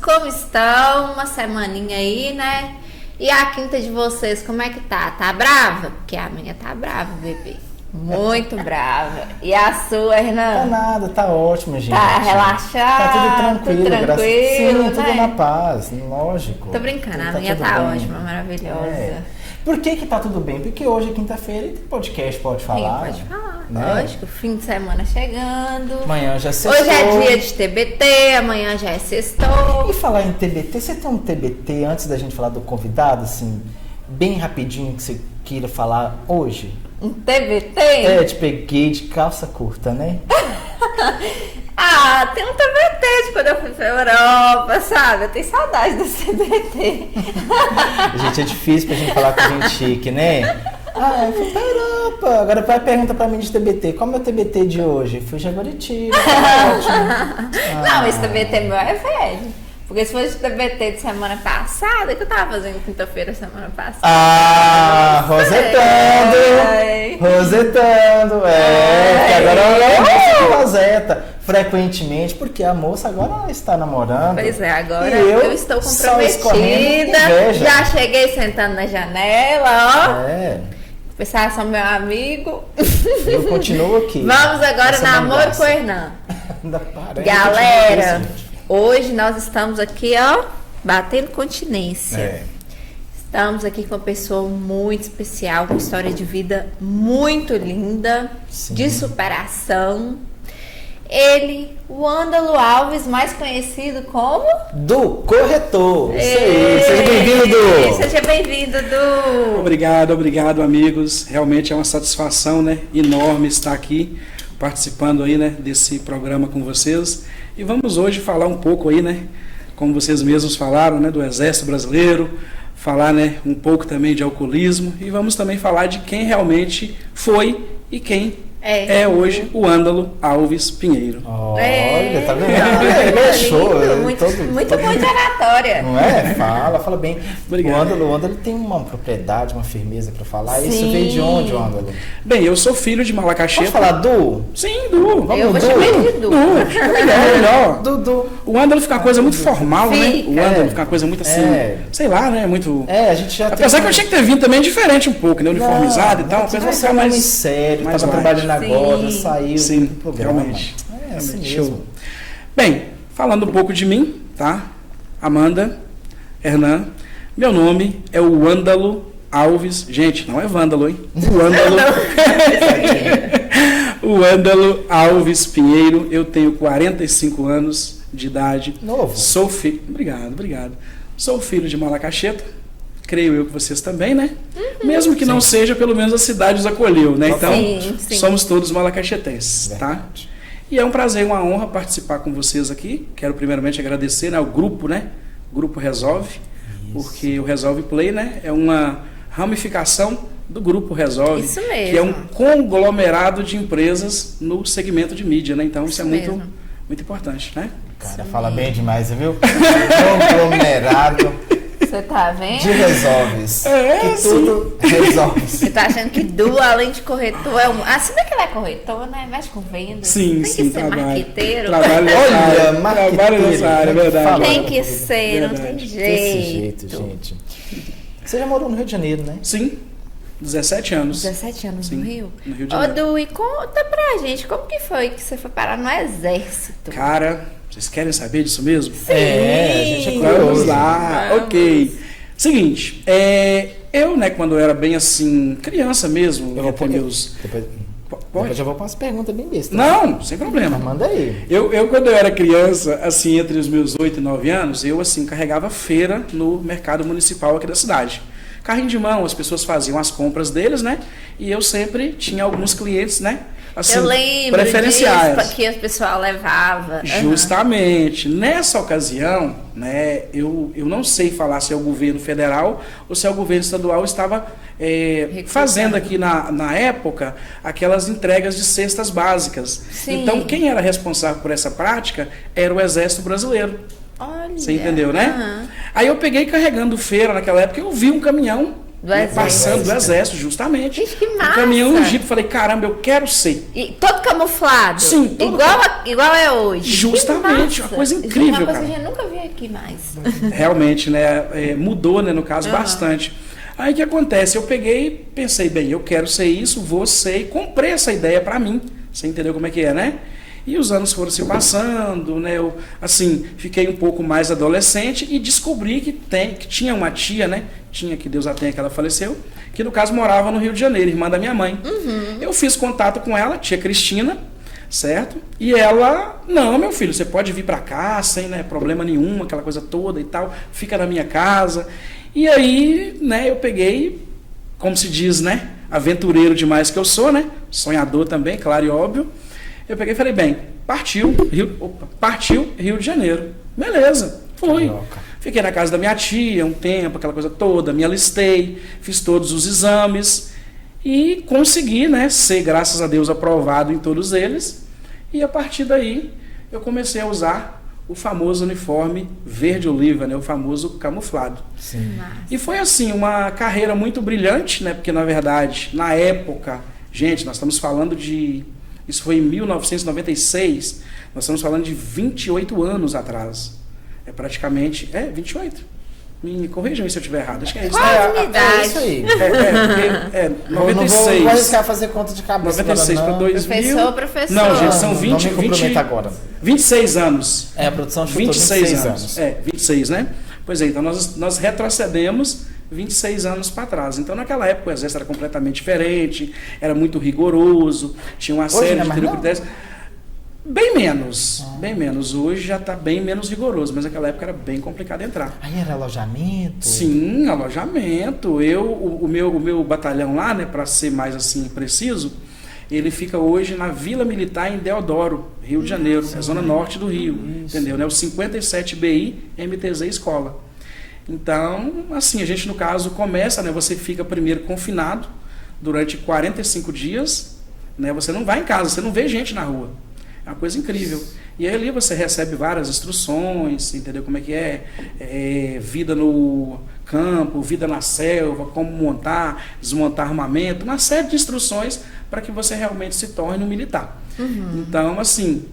como estão? Uma semaninha aí, né? E a quinta de vocês, como é que tá? Tá brava? Porque a minha tá brava, bebê. Muito brava. E a sua, Hernan? Tá nada, tá ótimo, gente. Tá relaxado? Tá tudo tranquilo, tranquilo, Sim, tudo né? na paz, lógico. Tô brincando, a Tá minha tudo tá bem. ótima, maravilhosa. É. Por que tá tudo bem? Porque hoje é quinta-feira e tem podcast, pode falar. Sim, pode falar, né? lógico. Fim de semana chegando. Amanhã já sextou. Hoje é dia de TBT, amanhã já é sextou. E falar em TBT, você tem um TBT antes da gente falar do convidado, assim, bem rapidinho que você queira falar hoje? Um TBT? É, te peguei de calça curta, né? Ah, tem um TBT de quando eu fui pra Europa, sabe? Eu tenho saudade desse TBT. Gente, é difícil pra gente falar com gente chique, né? Ah, eu fui pra Europa. Agora vai pergunta pra mim de TBT. Qual é o meu TBT de hoje? Fui Jaguaritina, tá ótimo. Não, esse TBT meu é velho. Porque se fosse o TBT de semana passada, que eu tava fazendo quinta-feira semana passada. Ah, rosetando! Rosetando, porque agora é moça que roseta frequentemente, porque a moça agora está namorando. Pois é, agora E eu estou só escorrendo comprometida. inveja. Já cheguei sentando na janela, ó. É, Vocês são meu amigo. eu continuo aqui. Vamos agora Essa namoro bagaça. com o Hernan. Ainda parece, Galera, continua aqui, gente. hoje nós estamos aqui, ó, batendo continência. É. Estamos aqui com uma pessoa muito especial, com uma história de vida muito linda, Sim. de superação. Ele, o Ândalo Alves, mais conhecido como... Do Corretor. Isso aí, seja bem-vindo. Seja bem-vindo, Du. Obrigado, amigos. Realmente é uma satisfação, né, enorme estar aqui participando aí, né, desse programa com vocês. E vamos hoje falar um pouco aí, né, como vocês mesmos falaram, né, do Exército Brasileiro, falar, né, um pouco também de alcoolismo e vamos também falar de quem realmente foi e quem é hoje o Ândalo Alves Pinheiro. Olha, tá vendo? Lindo, É show. muito todo- bom de oratória. Não é? Fala bem. Obrigado. O Ândalo tem uma propriedade, uma firmeza pra falar. Isso Sim. veio de onde, Ândalo? Bem, eu sou filho de Malacaxeta. Pode falar Du? Sim, Du. Vamos Eu vou Du? chamar ele de Du. Melhor. Dudu. O Ândalo fica uma coisa muito formal, né? Fica. O Ândalo fica uma coisa muito assim, sei lá, né? Muito... É, a gente já Apesar que eu tinha que ter vindo também diferente um pouco, né? Uniformizado e tal, uma coisa vai Você ficar é mais mais sério, mais tava light. trabalhando agora, Sim. saiu Sim, do programa. realmente. É assim Realmente, mesmo. show. Bem, falando um pouco de mim, tá? Amanda, Hernan, meu nome é o Ândalo Alves. Gente, não é Vândalo, hein? O Ândalo. O Ândalo Alves Pinheiro. Eu tenho 45 anos de idade. Novo. Sou filho. Obrigado. Sou filho de Malacaxeta. Creio eu que vocês também, né? Mesmo que não seja, pelo menos a cidade os acolheu, né? Então, Sim. somos todos malacaxetenses, tá? Verdade. E é um prazer e uma honra participar com vocês aqui. Quero primeiramente agradecer, né, ao grupo, né? Grupo Resolve, porque o Resolve Play, né, é uma ramificação do Grupo Resolve, Isso mesmo. que é um conglomerado de empresas no segmento de mídia, né? Então isso é muito, mesmo. muito importante, né? Cara, fala bem demais, viu? Conglomerado Você tá vendo? de resolves. Que tudo resolve. Você tá achando que Du, além de corretor, é um... Ah, se bem que ele é corretor, né? Mexe com venda. Sim, Tem que sim, ser trabalho. marqueteiro. Trabalho nessa Olha, área. marqueteiro, Trabalho nessa área, né? verdade. Fala. Tem que ser, não tem Verdade. Desse jeito. jeito, gente. Você já morou no Rio de Janeiro, né? Sim, 17 anos. 17 anos Sim, no Rio? no Rio de Ô, Janeiro. Du, e conta pra gente, como que foi que você foi parar no exército? Cara, vocês querem saber disso mesmo? É, a gente é curioso. Vamos lá, Vamos. ok. Seguinte, eu, né, quando eu era bem assim, criança mesmo, Eu vou entre pôr- meus... Depois Pode? já vou para umas perguntas bem bestas. Não, sem problema. Mas manda aí. Eu, quando eu era criança, assim, entre os meus 8 e 9 anos, eu, assim, carregava feira no mercado municipal aqui da cidade. Carrinho de mão, as pessoas faziam as compras deles, né? E eu sempre tinha alguns clientes, né? Assim, Eu lembro preferenciais. disso que o pessoal levava. Justamente. Nessa ocasião, né, eu não sei falar se é o governo federal ou se é o governo estadual estava fazendo aqui na época aquelas entregas de cestas básicas. Sim. Então, quem era responsável por essa prática era o Exército Brasileiro. Olha. Você entendeu, né? Aham. Aí eu peguei carregando feira naquela época, eu vi um caminhão Do exército. Passando do exército, justamente. Gente, que massa. Um caminhão no Jeep, falei, caramba, eu quero ser. E todo camuflado? Sim, todo igual é hoje. Justamente, uma coisa incrível, uma coisa cara. que a gente nunca vi aqui mais. Realmente, né? Mudou, né, no caso, bastante. Aí o que acontece? Eu peguei, pensei, bem, eu quero ser isso, vou ser, e comprei essa ideia pra mim. Você entendeu como é que é, né? E os anos foram se passando, né? Eu, assim, fiquei um pouco mais adolescente e descobri que tinha uma tia, né? Que Deus a tenha, que ela faleceu, que no caso morava no Rio de Janeiro, irmã da minha mãe. Eu fiz contato com ela, tia Cristina, certo? E ela, não, meu filho, você pode vir pra cá sem, né, problema nenhum, aquela coisa toda e tal, fica na minha casa. E aí, né, eu peguei, como se diz, né? Aventureiro demais que eu sou, né? Sonhador também, claro e óbvio. Eu peguei e falei, bem, partiu Rio de Janeiro. Beleza, fui. Fiquei na casa da minha tia um tempo, aquela coisa toda, me alistei, fiz todos os exames e consegui, né, ser, graças a Deus, aprovado em todos eles. E a partir daí, eu comecei a usar o famoso uniforme verde oliva, né, o famoso camuflado. Sim. E foi assim, uma carreira muito brilhante, né, porque na verdade, na época, gente, nós estamos falando de... Isso foi em 1996, nós estamos falando de 28 anos atrás. É praticamente... 28. Me corrijam se eu estiver errado. Acho que é isso. É isso aí. 96. Não vou arriscar fazer conta de cabeça. 96 para 2000. Professor. Não, gente, são Não me comprometa agora. 26 anos. A produção chutou 26 anos. 26, né? Pois é, então nós retrocedemos 26 anos para trás. Então, naquela época, o exército era completamente diferente, era muito rigoroso, tinha uma série de critérios. Bem menos, bem menos. Hoje já está bem menos rigoroso, mas naquela época era bem complicado entrar. Aí era alojamento? Sim, alojamento. O meu batalhão lá, né, para ser mais assim preciso, ele fica hoje na Vila Militar em Deodoro, Rio de Janeiro, é zona norte do Rio, entendeu? Né? O 57BI MTZ Escola. Então, assim, a gente no caso começa, né, você fica primeiro confinado durante 45 dias, né, você não vai em casa, você não vê gente na rua. É uma coisa incrível. E aí ali você recebe várias instruções, entendeu como é que é? Vida no campo, vida na selva, como montar, desmontar armamento, uma série de instruções para que você realmente se torne um militar. Então, assim,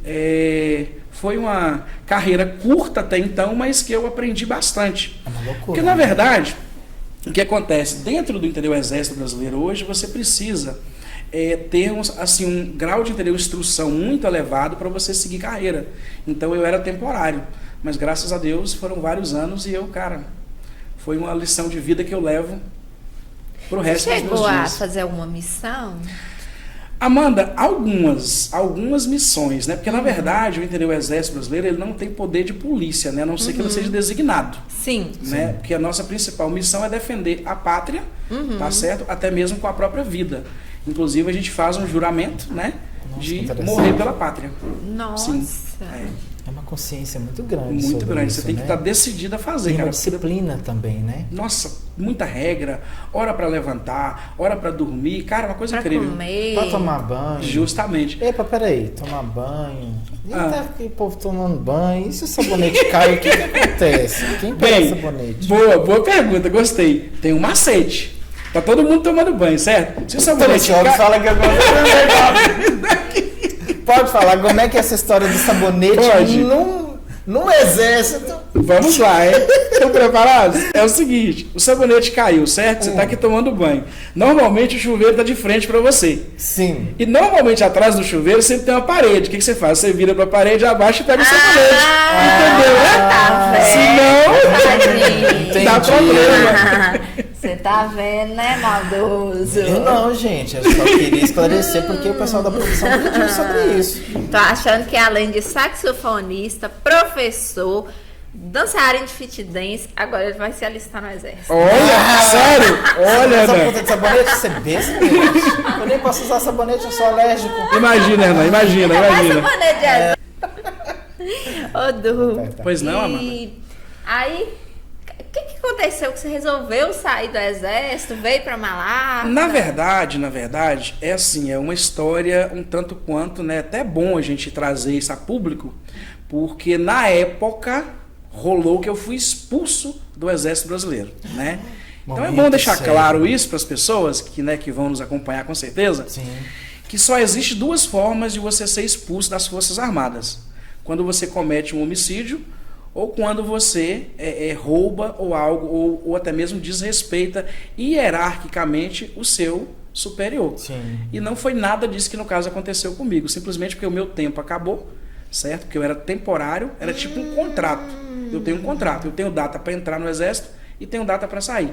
foi uma carreira curta até então, mas que eu aprendi bastante. É uma loucura. Porque, na verdade, o que acontece? Dentro do Exército Brasileiro hoje, você precisa... ter assim, um grau de instrução muito elevado para você seguir carreira. Então eu era temporário, mas graças a Deus foram vários anos e eu, cara, foi uma lição de vida que eu levo pro resto dos meus dias. Chegou a fazer alguma missão? Amanda, algumas missões, né? Porque na verdade o Exército Brasileiro ele não tem poder de polícia, né? A não ser que ele seja designado. Sim. Né? Porque a nossa principal missão é defender a pátria, tá certo? Até mesmo com a própria vida. Inclusive, a gente faz um juramento, né? Nossa, de morrer pela pátria. Nossa. Sim. É uma consciência muito grande. Muito grande. Isso, Você tem que estar decidido a fazer, e cara. uma disciplina também, né? Nossa, muita regra. Hora para levantar, hora para dormir. Cara, uma coisa Pra incrível. comer. Pra tomar banho. Justamente. Epa, peraí, tomar banho. E tá aquele povo tomando banho. E se o sabonete cai, o que acontece? Quem pega o sabonete? Boa pergunta, gostei. Tem um macete. Tá todo mundo tomando banho, certo? Se o sabonete fala que agora pode falar, como é que é essa história do sabonete num exército? Vamos lá, hein? Estão preparados? É o seguinte, o sabonete caiu, certo? Você tá aqui tomando banho. Normalmente o chuveiro tá de frente para você. Sim. E normalmente atrás do chuveiro sempre tem uma parede. O que você faz? Você vira pra parede, abaixa e pega o sabonete. Entendeu, né? Tá Senão, dá problema. Você tá vendo, né, maldoso? Eu não, gente. Eu só queria esclarecer porque o pessoal da produção pediu sobre isso. Tô achando que além de saxofonista, professor, dançarino de fit dance, agora ele vai se alistar no exército. Olha, sério? Olha, essa Ana. puta de sabonete, você besta, gente. Eu nem posso usar sabonete, eu sou alérgico. Imagina, Ana, imagina. Sabonete Ô, Du. Pois não, Amanda? E aí, o que aconteceu que você resolveu sair do exército, veio pra Malacca? Na verdade, é assim, é uma história um tanto quanto, né, até bom a gente trazer isso a público, porque na época rolou que eu fui expulso do Exército Brasileiro, né? Então é bom deixar claro isso para as pessoas que, né, que vão nos acompanhar com certeza, Sim. que só existe duas formas de você ser expulso das Forças Armadas. Quando você comete um homicídio ou quando você rouba ou algo, ou até mesmo desrespeita hierarquicamente o seu superior. Sim. E não foi nada disso que no caso aconteceu comigo, simplesmente porque o meu tempo acabou, certo? Porque eu era temporário, era tipo um contrato. Eu tenho um contrato, eu tenho data para entrar no exército e tenho data para sair.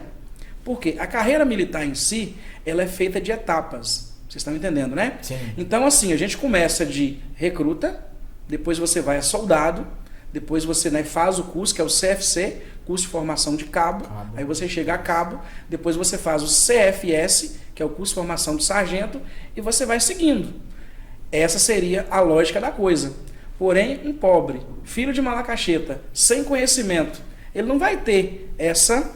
Porque a carreira militar em si, ela é feita de etapas. Vocês estão entendendo, né? Sim. Então, assim, a gente começa de recruta, depois você vai a soldado, depois você, né, faz o curso, que é o CFC, curso de formação de cabo. Aí você chega a cabo, depois você faz o CFS, que é o curso de formação de sargento, e você vai seguindo. Essa seria a lógica da coisa. Porém, um pobre, filho de Malacacheta, sem conhecimento, ele não vai ter essa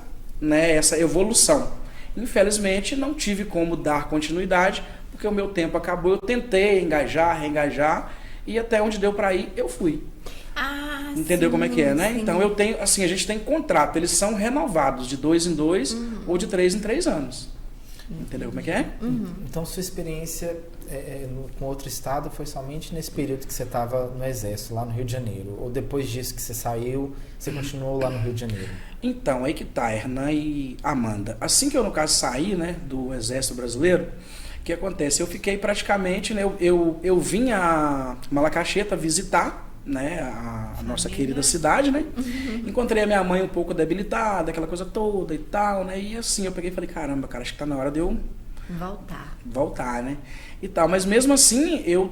evolução. Infelizmente, não tive como dar continuidade, porque o meu tempo acabou. Eu tentei engajar, reengajar, e até onde deu para ir, eu fui. Entendeu como é que é, né? Sim. Então, a gente tem contrato, eles são renovados de 2 em 2 ou de 3 em 3 anos. Entendeu como é que é? Então, sua experiência com outro estado foi somente nesse período que você estava no Exército, lá no Rio de Janeiro? Ou depois disso que você saiu, você continuou lá no Rio de Janeiro? Então, aí que tá, Hernan e Amanda. Assim que eu, no caso, saí, né, do Exército Brasileiro, o que acontece? Eu fiquei praticamente, né, eu vim a Malacacheta visitar, né, a nossa querida cidade, né? Encontrei a minha mãe um pouco debilitada, aquela coisa toda e tal, né? E assim, eu peguei e falei, caramba, cara, acho que tá na hora de eu voltar, né? E tal, mas mesmo assim, eu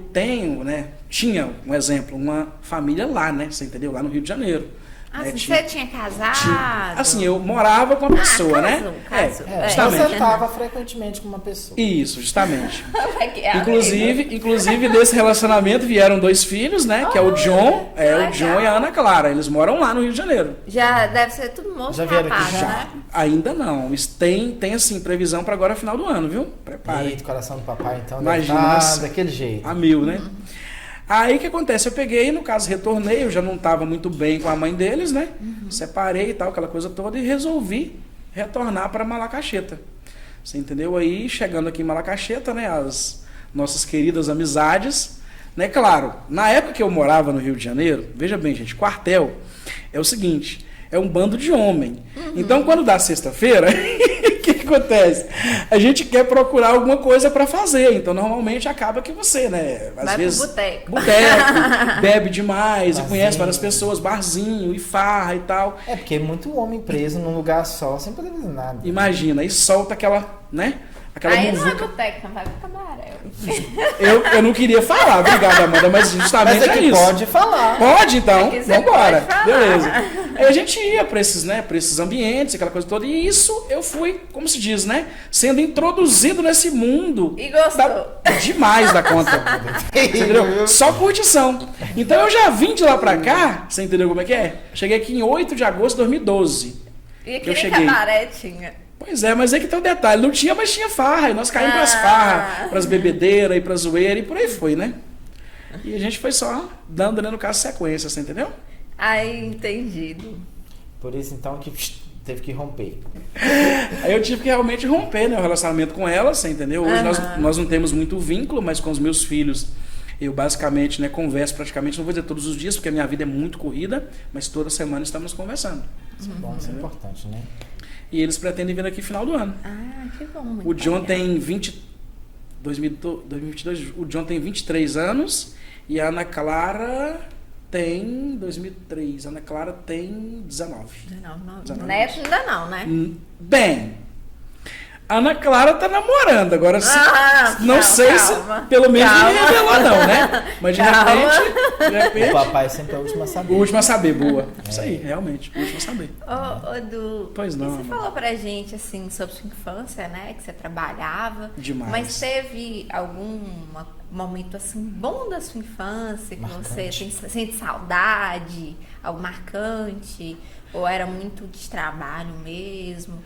tinha um exemplo, uma família lá, né? Você entendeu? Lá no Rio de Janeiro. Você tinha casado? Assim, eu morava com uma pessoa, casou. Você estava frequentemente com uma pessoa. Isso, justamente. Inclusive, Inclusive, desse relacionamento vieram 2 filhos, né? Que é o John, o John e a Ana Clara. Eles moram lá no Rio de Janeiro. já deve ser tudo moço Já vieram aqui rapaz, já? né? Ainda não. Tem assim, previsão para agora final do ano, viu? Prepare. Eita, coração do papai, então, Imagina, deve nossa. daquele jeito. A 1000, né? Aí o que acontece? Eu peguei, no caso, retornei, eu já não estava muito bem com a mãe deles, né? Separei e tal, aquela coisa toda, e resolvi retornar para Malacacheta. Você entendeu? Aí, chegando aqui em Malacacheta, né? As nossas queridas amizades, né? Claro, na época que eu morava no Rio de Janeiro, veja bem, gente, quartel é o seguinte, é um bando de homem. Então, quando dá sexta-feira, o que acontece? A gente quer procurar alguma coisa para fazer. Então, normalmente, acaba que você, né? Às Vai vezes, pro boteco. bebe demais, Barzinho. e conhece várias pessoas, barzinho, e farra e tal. É porque muito homem preso num lugar só, sem poder fazer nada. Imagina, e solta aquela, né? Aquela Aí não é muvuca. boteco, não vai pro cabaré. Eu não queria falar, obrigado, Amanda, mas justamente Mas aqui é isso. pode falar. Pode, então. Aqui você Vambora. pode falar. Beleza. Aí a gente ia para esses ambientes, aquela coisa toda. E isso eu fui, como se diz, né? Sendo introduzido nesse mundo. E gostou. Demais da conta. Você entendeu? Só curtição. Então eu já vim de lá pra cá, você entendeu como é que é? Cheguei aqui em 8 de agosto de 2012. E aqui Eu nem cheguei. cabaré tinha. Pois é, mas é que tem um detalhe, não tinha, mas tinha farra. E nós caímos pras farras, pras bebedeiras e pras zoeiras e por aí foi, né? E a gente foi só dando, né, no caso, sequência, você entendeu? Aí, entendido. Por isso, então, que teve que romper. Aí eu tive que realmente romper, né, o relacionamento com ela, você entendeu? Hoje nós não temos muito vínculo, mas com os meus filhos eu basicamente, né, converso praticamente, não vou dizer todos os dias, porque a minha vida é muito corrida, mas toda semana estamos conversando. Isso é bom, isso é importante, né? E eles pretendem vir aqui no final do ano. Ah, que bom. muito O John legal. tem 2022, o John tem 23 anos e a Ana Clara tem 2003. A Ana Clara tem 19. Não. Neto ainda não, né? Bem, a Ana Clara tá namorando. Agora, não calma, sei calma. se pelo menos Calma. não revelou, não, né? Mas de repente, O papai sempre é o último a saber. o último a saber, boa. Isso aí, realmente, o último a saber. Ô, Du, Pois não, você amor. falou pra gente, assim, sobre sua infância, né? Que você trabalhava. Demais. Mas teve algum momento, assim, bom da sua infância, que Marcante. você sente saudade, algo marcante? Ou era muito de trabalho mesmo?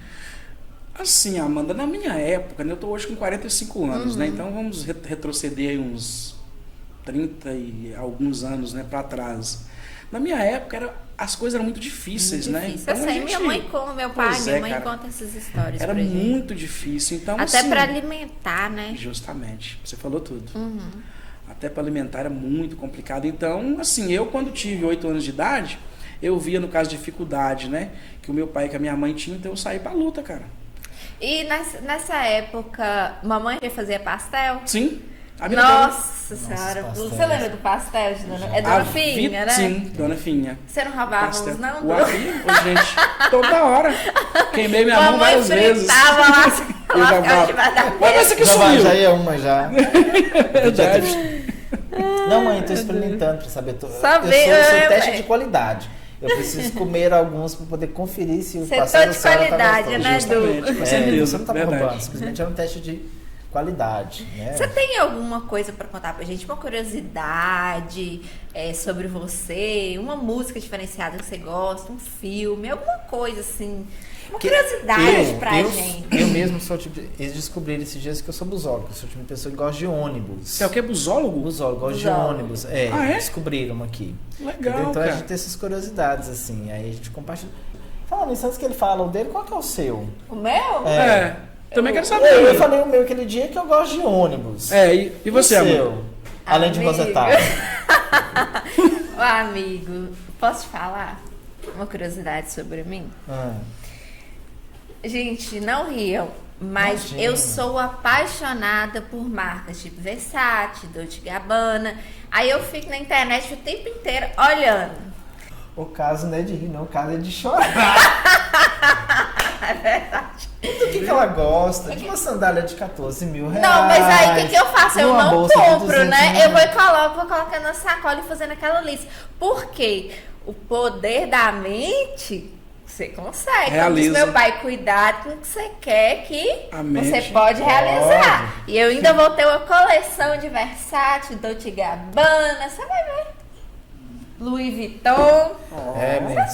Assim, Amanda, na minha época, né, eu tô hoje com 45 anos, né? Então vamos retroceder aí uns 30 e alguns anos, né, para trás. Na minha época era as coisas eram muito difíceis, né? Difícil. Então, Eu sei, minha mãe conta, meu pai, Pois minha é, mãe cara. conta essas histórias Era pra gente. muito difícil. Então, Até assim, pra alimentar, né? Justamente, você falou tudo. Até para alimentar era muito complicado. Então, assim, eu quando tive 8 anos de idade, eu via, no caso, dificuldade, né? Que o meu pai e que a minha mãe tinham, então eu saí pra luta, cara. E nessa época, mamãe já fazia pastel? Sim. A vida Nossa senhora, pastéis. você lembra do pastel de Dona? É Dona Finha, né? Sim, Dona Finha. Você não roubava Pastel. uns, não? Uai, gente, toda hora. Queimei minha mão Mamãe várias vezes. fritava lá, Eu já lá debaixo da Mas essa que Já sumiu. já ia uma já. Verdade. Não, mãe, tô experimentando pra saber. Saber, eu sou eu- teste de qualidade. Eu preciso comer alguns pra poder conferir se o Setor pastel da de senhora tá qualidade, gostoso. né, Justamente, Du? com É, certeza. você não tá Verdade. roubando, simplesmente é um teste de qualidade, né? Você tem alguma coisa pra contar pra gente? Uma curiosidade sobre você? Uma música diferenciada que você gosta? Um filme? Alguma coisa assim? Uma curiosidade pra gente. Eu mesmo sou tipo. Eles descobriram esses dias que eu sou busólogo. Eu sou tipo uma pessoa que gosta de ônibus. Você é o que? Busólogo? Busólogo, gosto de Busólogo. ônibus. Ah, é? Descobriram aqui. Legal, Então cara. a gente tem essas curiosidades, assim. Aí a gente compartilha. Falando nisso, antes que ele fala o dele, qual que é o seu? O meu? É. Também quero saber. Eu falei o meu aquele dia que eu gosto de ônibus. E você, o amor? seu? Além de Amigo. rosetada. Ô, amigo, posso te falar uma curiosidade sobre mim? Gente, não riam, mas Imagina. eu sou apaixonada por marcas tipo Versace, Dolce & Gabbana. Aí eu fico na internet o tempo inteiro olhando. O caso não é de rir, não. O caso é de chorar. É verdade. Do que ela gosta? De uma sandália de 14 mil reais. Não, mas aí o que eu faço? Eu uma não bolsa de compro, 200 né? mil. Eu vou colocando na sacola e fazendo aquela lista. Por quê? O poder da mente, você consegue. Como Realiza. diz meu pai, cuidado com o que você quer que A mente você pode realizar. E eu ainda vou ter uma coleção de Versace, Dolce & Gabbana, você vai ver. Louis Vuitton. É, menino,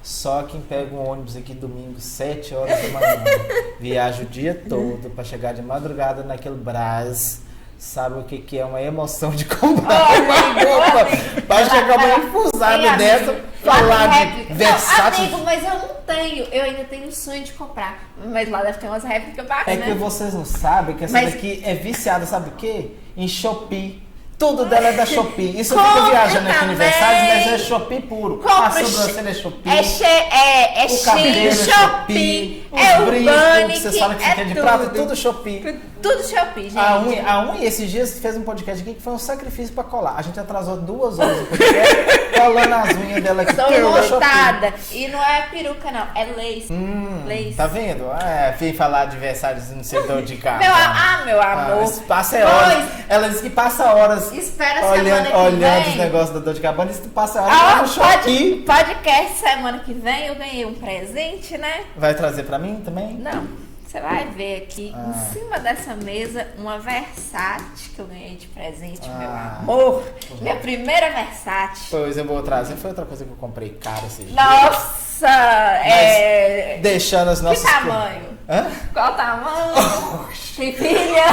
só quem pega um ônibus aqui domingo, 7 horas da manhã, viaja o dia todo pra chegar de madrugada naquele Brás, sabe o que é uma emoção de comprar uma roupa pra chegar uma enfusada Ei, dessa, amigo, falar de réplica. Versace. Não, amigo, mas eu não tenho. Eu ainda tenho o sonho de comprar. Mas lá deve ter umas réplicas bacanas, É que né? vocês não sabem que essa Mas- daqui é viciada, sabe o quê? Em Shopee. Tudo dela é da Shopee. Isso Compre fica viajando aqui no também. Versailles, mas é Shopee puro. Compra A sobrancelha é Shopee. É O cabelo é Shein, Shopee. Shopee, é Os brincos Urbanic, que vocês falam que é quer de tudo. prata, tudo Shopee. Tudo Shopee, gente. A unha, esses dias fez um podcast aqui que foi um sacrifício pra colar. A gente atrasou 2 horas do podcast colando as unhas dela aqui. Sou tudo da Shopee. montada. E não é peruca, não. É lace. Lace. Tá vendo? Vem falar de Versailles no setor de carro. Meu amor. Passa horas. Ela disse que passa horas Espera a semana que olhando vem. os negócios da Dolce & Gabbana. Disse que passa horas lá no Shopee. Podcast semana que vem eu ganhei um presente, né? Vai trazer pra mim também? Não. Você vai ver aqui em cima dessa mesa uma Versace que eu ganhei de presente, meu amor. Minha primeira Versace. Pois eu vou trazer. Foi outra coisa que eu comprei caro esses dias. Nossa! Deixando as nossas... Que tamanho? Hã? Qual tamanho? Tem filha?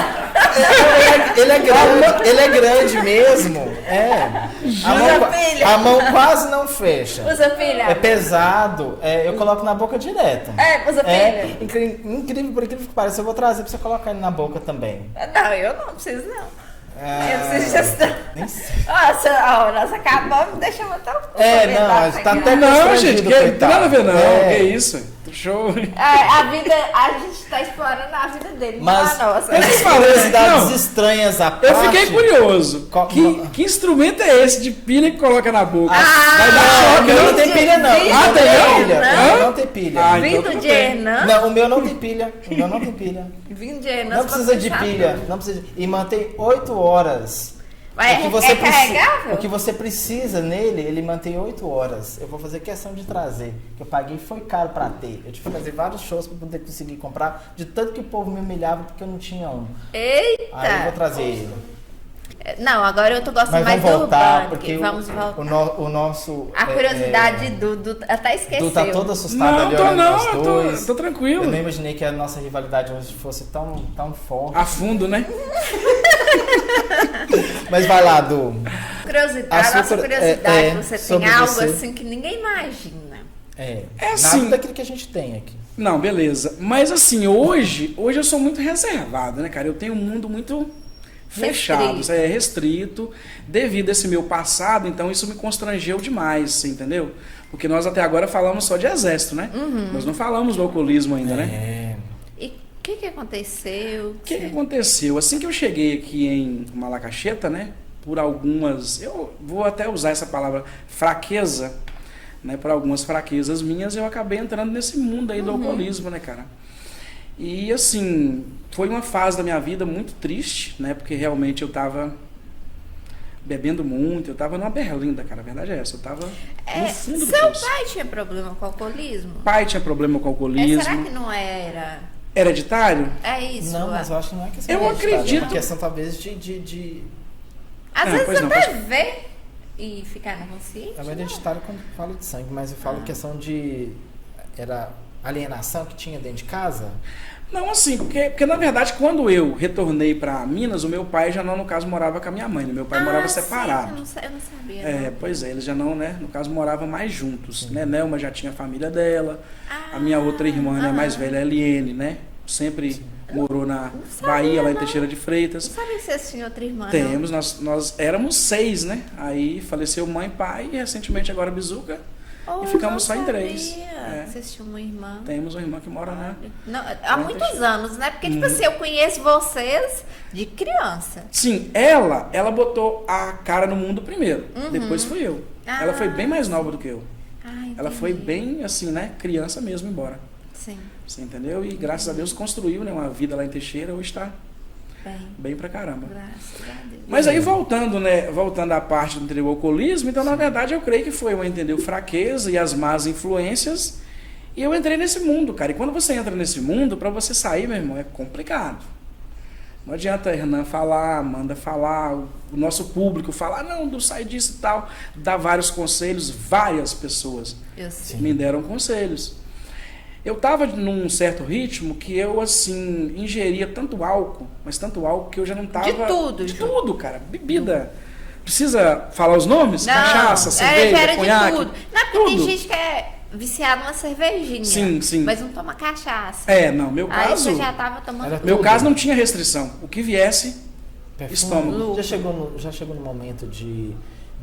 Ele é grande mesmo. É. Jura, filha? A mão quase não fecha. Usa filha? É pesado. Eu coloco na boca direto. Usa filha? Incrível, por incrível que pareça, eu vou trazer pra você colocar ele na boca também. Não, eu não preciso não. Eu Ah, preciso de gestão. nem sei. Nós acabamos, deixamos até o Não, tá até Não, constrangido, gente, que não tem nada a ver, não. É. Que isso? Show. A gente tá explorando a vida dele, Mas não a nossa. Esses curiosidades Não. estranhas à Eu parte. fiquei curioso. Qual- Que instrumento é esse de pilha que coloca na boca? Vai dar choque. O meu não tem pilha, não. Vindo O meu tem não não? tem pilha. Hã? O meu não tem pilha. Ah, então Vindo tudo de bem. Hernan. Não, o meu não tem pilha. O meu não tem pilha. Vindo de Hernan. Não precisa de pilha. Não precisa de... E mantém 8 horas. Mas é carregável? O que você precisa nele, ele mantém 8 horas. Eu vou fazer questão de trazer. Que eu paguei foi caro pra ter. Eu tive que fazer vários shows pra poder conseguir comprar. De tanto que o povo me humilhava porque eu não tinha um. Aí eu vou Eita! trazer ele. Não, agora eu tô gostando Mas mais vamos do voltar, Urbanic. porque Vamos voltar. o nosso... A curiosidade do até esqueceu. Tu tá todo assustado Não, ali tô olhando não, nós eu dois. tô tranquilo. Eu não imaginei que a nossa rivalidade hoje fosse tão forte. A fundo, né? Mas vai lá, Du. Curiosidade, nossa curiosidade, você tem algo você. assim que ninguém imagina. assim, nada daquilo que a gente tem aqui. Não, beleza. Mas assim, hoje eu sou muito reservado, né, cara? Eu tenho um mundo muito fechado, restrito, devido a esse meu passado, então isso me constrangeu demais, você entendeu? Porque nós até agora falamos só de exército, né? Nós não falamos do alcoolismo ainda, né? E o que aconteceu? O que aconteceu? Assim que eu cheguei aqui em Malacacheta, né? Por algumas, eu vou até usar essa palavra, fraqueza, né? Por algumas fraquezas minhas, eu acabei entrando nesse mundo aí do alcoolismo, né, cara? E assim, foi uma fase da minha vida muito triste, né? Porque realmente eu tava bebendo muito, eu tava numa berlinda, cara, a verdade é essa, eu tava no fundo do Seu poço. pai tinha problema com alcoolismo? Pai tinha problema com alcoolismo. Será que não era? Hereditário? É isso. Não, mas eu acho que não é questão Eu hereditária, acredito- É uma questão talvez de... Às pois vezes não, até pode- ver e ficar na consciência. É hereditário quando fala de sangue, mas eu falo questão de... Era alienação que tinha dentro de casa? Não, assim, porque na verdade quando eu retornei para Minas, o meu pai já não, no caso, morava com a minha mãe, né? Meu pai morava separado. Sim, eu não sabia. Pois é, eles já não, né, no caso, moravam mais juntos, né? Nelma já tinha a família dela, a minha outra irmã, né, mais velha, a Eliene, né? Sempre morou na Bahia, lá em Teixeira de Freitas. Não sabia que vocês tinham outra irmã, Temos, nós éramos 6, né? Aí faleceu mãe, pai e recentemente agora Bizuca. E ficamos só em 3. Vocês tinham uma irmã. Temos uma irmã que mora, né? Não, há muitos anos, né? Porque, tipo assim, eu conheço vocês de criança. Sim, ela botou a cara no mundo primeiro. Depois fui eu. Ela foi bem mais nova do que eu. Ela foi bem, assim, né? Criança mesmo, embora. Sim. Você entendeu? E graças a Deus construiu, né, uma vida lá em Teixeira. Hoje está bem pra caramba. Graças a Deus. Mas aí voltando, né? Voltando à parte do alcoolismo, então na verdade eu creio que foi uma, entendeu? Fraqueza e as más influências. E eu entrei nesse mundo, cara. E quando você entra nesse mundo, pra você sair, meu irmão, é complicado. Não adianta a Hernan falar, Amanda falar, o nosso público falar, não, não sai disso e tal. Dá vários conselhos, várias pessoas Eu sei. me deram conselhos. Eu estava num certo ritmo que eu, assim, ingeria tanto álcool, mas tanto álcool que eu já não estava... De tudo, De Ju. tudo, cara. Bebida. Precisa falar os nomes? Não, Cachaça, cerveja, era conhaque. de tudo. Não, porque tudo. tem gente que é viciada numa cervejinha. Sim, sim. Mas não toma cachaça. Não, meu Aí caso... você já tava tomando Era tudo. Meu caso não tinha restrição. O que viesse, Perfume? estômago. Já chegou no momento de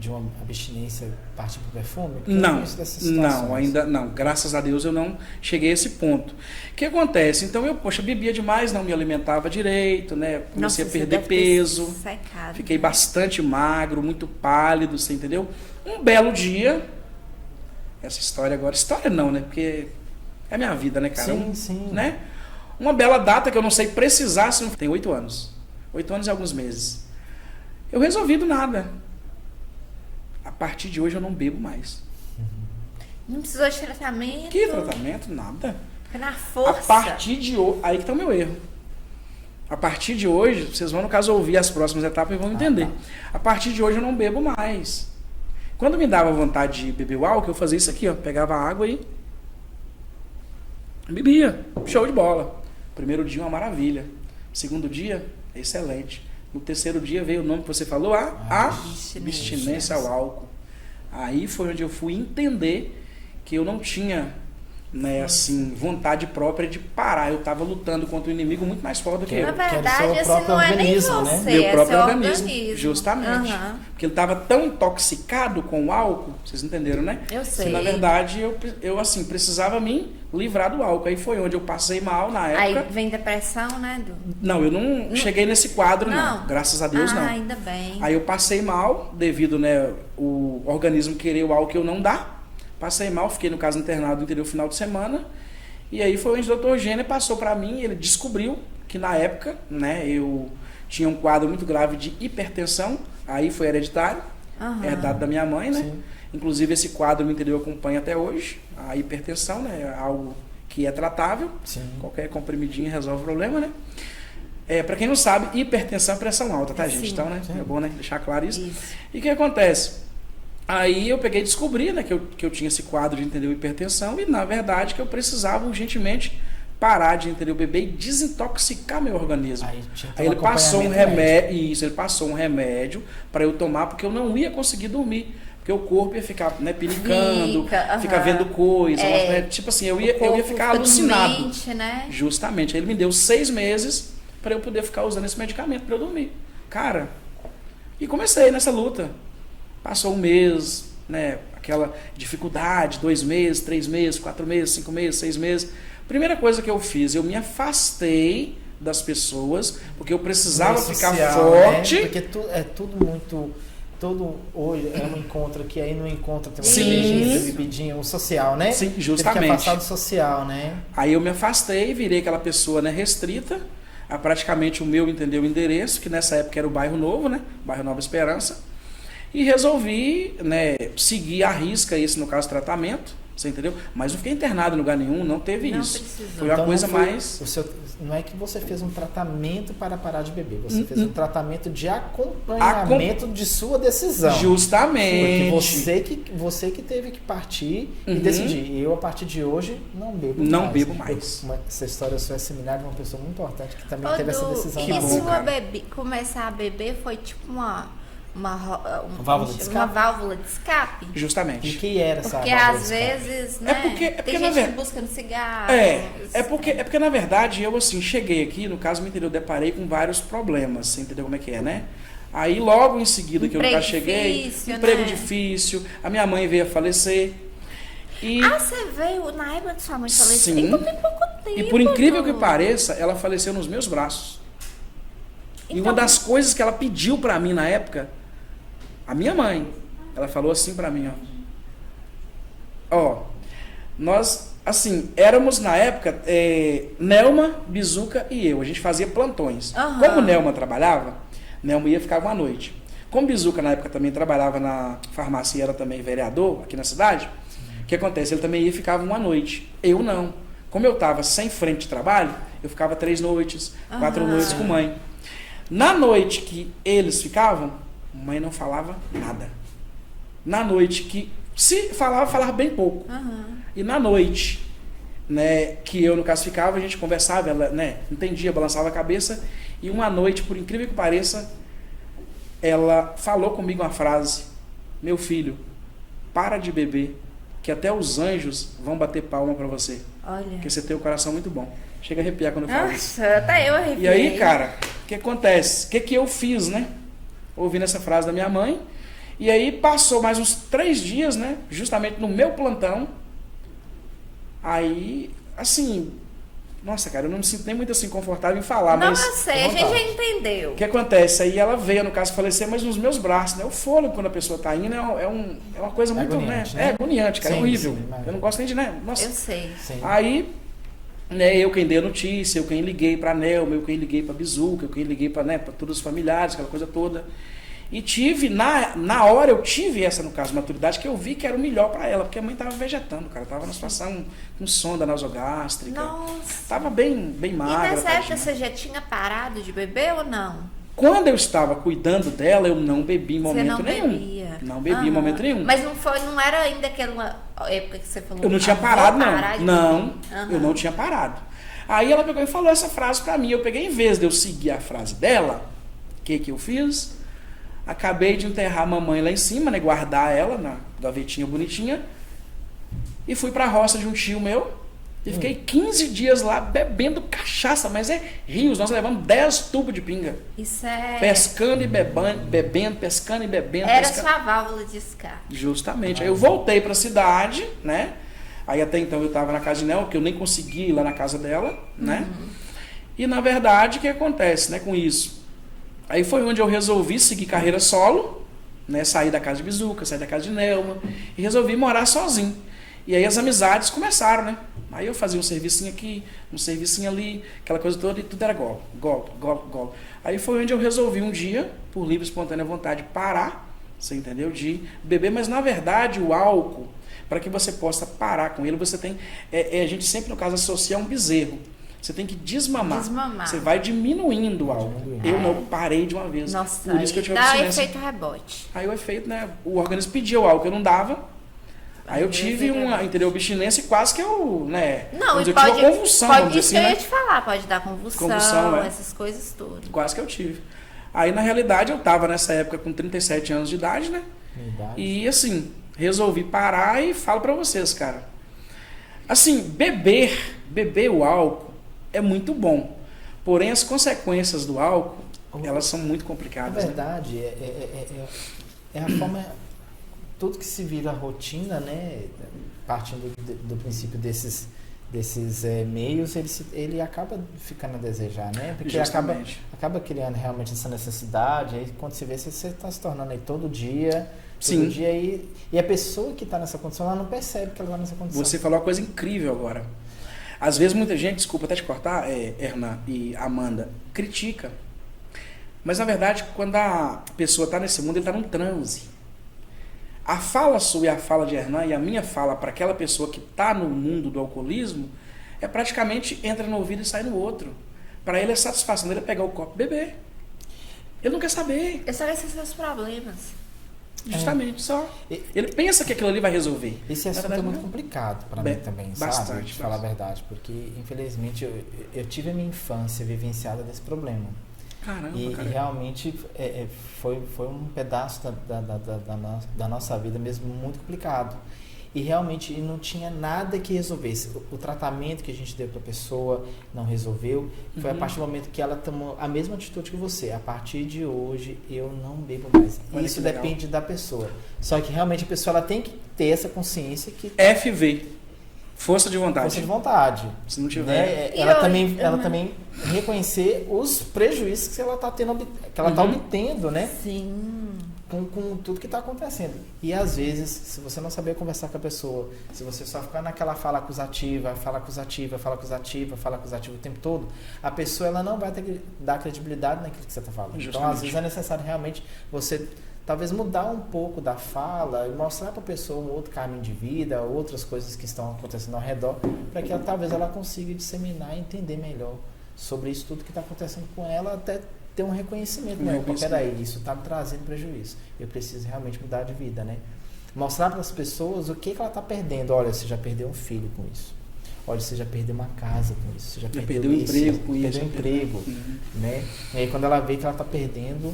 uma abstinência partir pro perfume? Porque eu Não, conheço dessas situações. não, ainda não. Graças a Deus eu não cheguei a esse ponto. O que acontece? Então eu, bebia demais, não me alimentava direito, né? Comecei a você perder deve ter peso. secado, Fiquei né? bastante magro, muito pálido, você entendeu? Um belo dia, essa história agora, história não, né? Porque é minha vida, né, cara? Sim. Né? Uma bela data que eu não sei precisar, se não... tem 8 anos. 8 anos e alguns meses. Eu resolvi do nada. A partir de hoje eu não bebo mais. Não precisou de tratamento. Que tratamento? Nada. Foi na força. A partir de hoje, aí que tá o meu erro. A partir de hoje, vocês vão no caso ouvir as próximas etapas e vão entender. A partir de hoje eu não bebo mais. Quando me dava vontade de beber o álcool, eu fazia isso aqui, ó, pegava água e bebia. Show de bola. Primeiro dia uma maravilha. Segundo dia, excelente. No terceiro dia veio o nome que você falou, a abstinência ao álcool. Aí foi onde eu fui entender que eu não tinha, né, assim, vontade própria de parar. Eu estava lutando contra um inimigo muito mais forte do que eu. Na Que era o verdade, seu assim, próprio não é nem organismo, né? você, Meu é próprio seu organismo, justamente. Porque ele estava tão intoxicado com o álcool, vocês entenderam, né? Eu sei. Que, na verdade, eu assim, precisava me livrar do álcool. Aí foi onde eu passei mal na Aí época. vem depressão, né, Du? Não, eu não cheguei nesse quadro, não. Graças a Deus, não. Ainda bem. Aí eu passei mal, devido, né, o organismo querer o álcool eu não dar. Passei mal, fiquei no caso internado no interior final de semana. E aí foi onde o Dr. Gêner passou para mim, ele descobriu que na época, né, eu tinha um quadro muito grave de hipertensão, aí foi hereditário, herdado da minha mãe, né? Sim. Inclusive esse quadro no interior acompanha até hoje, a hipertensão, né, é algo que é tratável. Sim. Qualquer comprimidinho resolve o problema, né? Para quem não sabe, hipertensão é pressão alta, tá, gente? Sim. Então, né, é bom, né, deixar claro isso. Isso. E o que acontece? Aí eu peguei e descobri, né, que eu tinha esse quadro de, entendeu, hipertensão, e na verdade que eu precisava urgentemente parar de, entendeu, beber e desintoxicar meu organismo. Aí ele passou um remédio, ele passou um remédio para eu tomar, porque eu não ia conseguir dormir. Porque o corpo ia ficar, né, pinicando, ficar vendo coisas. Tipo assim, eu ia ficar alucinado. Doente, né? Justamente. Aí ele me deu 6 meses para eu poder ficar usando esse medicamento para eu dormir. Cara, e comecei nessa luta. Passou um mês, né, aquela dificuldade, 2 meses, 3 meses, 4 meses, 5 meses, 6 meses. Primeira coisa que eu fiz, eu me afastei das pessoas, porque eu precisava ficar forte. Né? Porque é tudo muito... Hoje é um encontro aqui, aí no encontro tem uma bebidinha, um social, né? Sim, justamente. Tem que afastar do social, né? Aí eu me afastei, virei aquela pessoa, né, restrita a praticamente o meu, entendeu, endereço, que nessa época era o Bairro Novo, né? Bairro Nova Esperança. E resolvi, né, seguir à risca esse, no caso, tratamento, você entendeu? Mas não fiquei internado em lugar nenhum, não teve isso. Precisou. Foi uma coisa mais... Não é que você fez um tratamento para parar de beber, você fez um tratamento de acompanhamento de sua decisão. Justamente. Porque você que teve que partir e decidir. Eu, a partir de hoje, não bebo mais. Não bebo mais. Essa história sua é similar de uma pessoa muito importante que também teve essa decisão. E sua começar a beber foi tipo uma válvula de escape? Uma válvula de escape? Justamente. E que era essa porque válvula às de escape? vezes, né? Tem gente buscando cigarro. É porque na verdade eu assim cheguei aqui, no caso, eu deparei com vários problemas, você entendeu como é que é, né? Aí logo em seguida que eu nunca cheguei, emprego difícil, a minha mãe veio a falecer. Você veio na época que sua mãe faleceu? Sim. Então tem pouco tempo. E por incrível que pareça, ela faleceu nos meus braços. Então, e uma das coisas que ela pediu pra mim na época, a minha mãe, ela falou assim pra mim, ó, nós, assim, éramos na época, Nelma, Bizuca e eu, a gente fazia plantões. Como Nelma trabalhava, Nelma ia ficar uma noite. Como Bizuca na época também trabalhava na farmácia e era também vereador aqui na cidade, o que acontece? Ele também ia ficar uma noite, eu não. Como eu estava sem frente de trabalho, eu ficava 3 noites, 4 noites com mãe. Na noite que eles ficavam, mãe não falava nada. Na noite que se falava bem pouco. E na noite, né, que eu no caso ficava, a gente conversava, ela, né, entendia, balançava a cabeça, e uma noite, por incrível que pareça, ela falou comigo uma frase: meu filho, para de beber, que até os anjos vão bater palma para você. Olha. Porque você tem o coração muito bom. Chega a arrepiar quando eu falo isso. Nossa, até eu arrepiei. E aí, cara, o que acontece? O que eu fiz, né? Ouvindo essa frase da minha mãe. E aí passou mais uns 3 dias, né? Justamente no meu plantão. Aí, assim... Nossa, cara, eu não me sinto nem muito assim confortável em falar, não, mas... Não, eu sei, a gente já entendeu. O que acontece? Aí ela veio, no caso, falecer, mas nos meus braços, né? O fôlego, quando a pessoa tá indo, é uma coisa muito... agoniante, né? É agoniante, cara, sim, é horrível. Sim, eu não gosto nem de... né? Nossa. Eu sei. Sim. Aí... Né, eu quem dei a notícia, eu quem liguei para a Nelma, eu quem liguei para a Bizuca, eu quem liguei para, né, todos os familiares, aquela coisa toda. E tive, na hora eu tive essa, no caso, maturidade, que eu vi que era o melhor para ela, porque a mãe estava vegetando, cara, estava numa situação com sonda nasogástrica. Nossa. Estava bem magra. E nessa época você já tinha parado de beber ou não? Quando eu estava cuidando dela, eu não bebi em momento nenhum. Bebia. Não bebi em momento nenhum. Mas não era ainda aquela época que você falou... Eu não tinha parado, não. Eu não tinha parado. Aí ela pegou e falou essa frase pra mim. Eu peguei, em vez de eu seguir a frase dela, o que eu fiz? Acabei de enterrar a mamãe lá em cima, né? Guardar ela na gavetinha bonitinha. E fui pra roça de um tio meu. E fiquei 15 dias lá bebendo cachaça, mas rios. Nós levamos 10 tubos de pinga. Isso é... Pescando e bebendo, pescando e bebendo. Era sua válvula de escape. Justamente. Aí eu voltei pra cidade, né? Aí até então eu estava na casa de Nelma, que eu nem consegui ir lá na casa dela, né? E na verdade, o que acontece, né, com isso? Aí foi onde eu resolvi seguir carreira solo, né? Sair da casa de Bizuca, sair da casa de Nelma, e resolvi morar sozinho. E aí as amizades começaram, né? Aí eu fazia um servicinho aqui, um servicinho ali, aquela coisa toda, e tudo era golo. Aí foi onde eu resolvi um dia, por livre e espontânea vontade, parar, você entendeu? De beber, mas na verdade o álcool, para que você possa parar com ele, você tem... a gente sempre, no caso, associa um bezerro. Você tem que desmamar. Você vai diminuindo o álcool. Eu não parei de uma vez. Nossa, por isso que eu tive dá abstinência. efeito rebote. Aí o efeito, né? O organismo pedia o álcool, eu não dava. Aí eu tive uma, entendeu, abstinência e quase que eu, né? Não, e eu tive uma convulsão, vamos dizer isso assim, que eu né? ia te falar, pode dar convulsão, essas coisas todas. Quase que eu tive. Aí, na realidade, eu tava nessa época com 37 anos de idade, né? E, assim, resolvi parar e falo pra vocês, cara. Assim, beber o álcool é muito bom. Porém, as consequências do álcool, elas são muito complicadas. Na verdade, é a forma... Tudo que se vira rotina, né? Partindo do princípio desses meios, ele acaba ficando a desejar, né? Porque acaba criando realmente essa necessidade. Aí quando se vê, você está se tornando aí todo dia e a pessoa que está nessa condição, ela não percebe que ela está nessa condição. Você falou uma coisa incrível agora. Às vezes muita gente, desculpa até te cortar, Hernan e Amanda, critica. Mas na verdade, quando a pessoa está nesse mundo, ele está num transe. A fala sua e a fala de Hernan e a minha fala para aquela pessoa que está no mundo do alcoolismo é praticamente entra no ouvido e sai no outro. Para ele a satisfação dele é pegar o copo e beber. Ele não quer saber. Ele só vai ser seus problemas. Justamente, só. Ele pensa que aquilo ali vai resolver. Esse assunto é muito complicado para mim também, bastante, sabe? De falar a verdade, porque infelizmente eu tive a minha infância vivenciada desse problema. Caramba, e realmente foi um pedaço da nossa vida mesmo muito complicado. E realmente não tinha nada que resolvesse. O tratamento que a gente deu para a pessoa não resolveu. Foi a partir do momento que ela tomou a mesma atitude que você. A partir de hoje eu não bebo mais. Isso depende da pessoa. Só que realmente a pessoa ela tem que ter essa consciência que... FV. Força de vontade. Força de vontade. Se não tiver... Né? Ela também reconhecer os prejuízos que ela está tendo, que ela está obtendo, né? Sim. Com tudo que está acontecendo. E às vezes, se você não saber conversar com a pessoa, se você só ficar naquela fala acusativa o tempo todo, a pessoa ela não vai dar credibilidade naquilo que você está falando. Justamente. Então, às vezes é necessário realmente você talvez mudar um pouco da fala e mostrar para a pessoa um outro caminho de vida, outras coisas que estão acontecendo ao redor, para que talvez ela consiga disseminar e entender melhor sobre isso tudo que está acontecendo com ela, até ter um reconhecimento, né? Peraí, isso está me trazendo prejuízo. Eu preciso realmente mudar de vida, né? Mostrar para as pessoas o que ela está perdendo. Olha, você já perdeu um filho com isso. Olha, você já perdeu uma casa com isso. Você já perdeu um emprego com isso. Perdeu um emprego, né? E aí quando ela vê que ela está perdendo,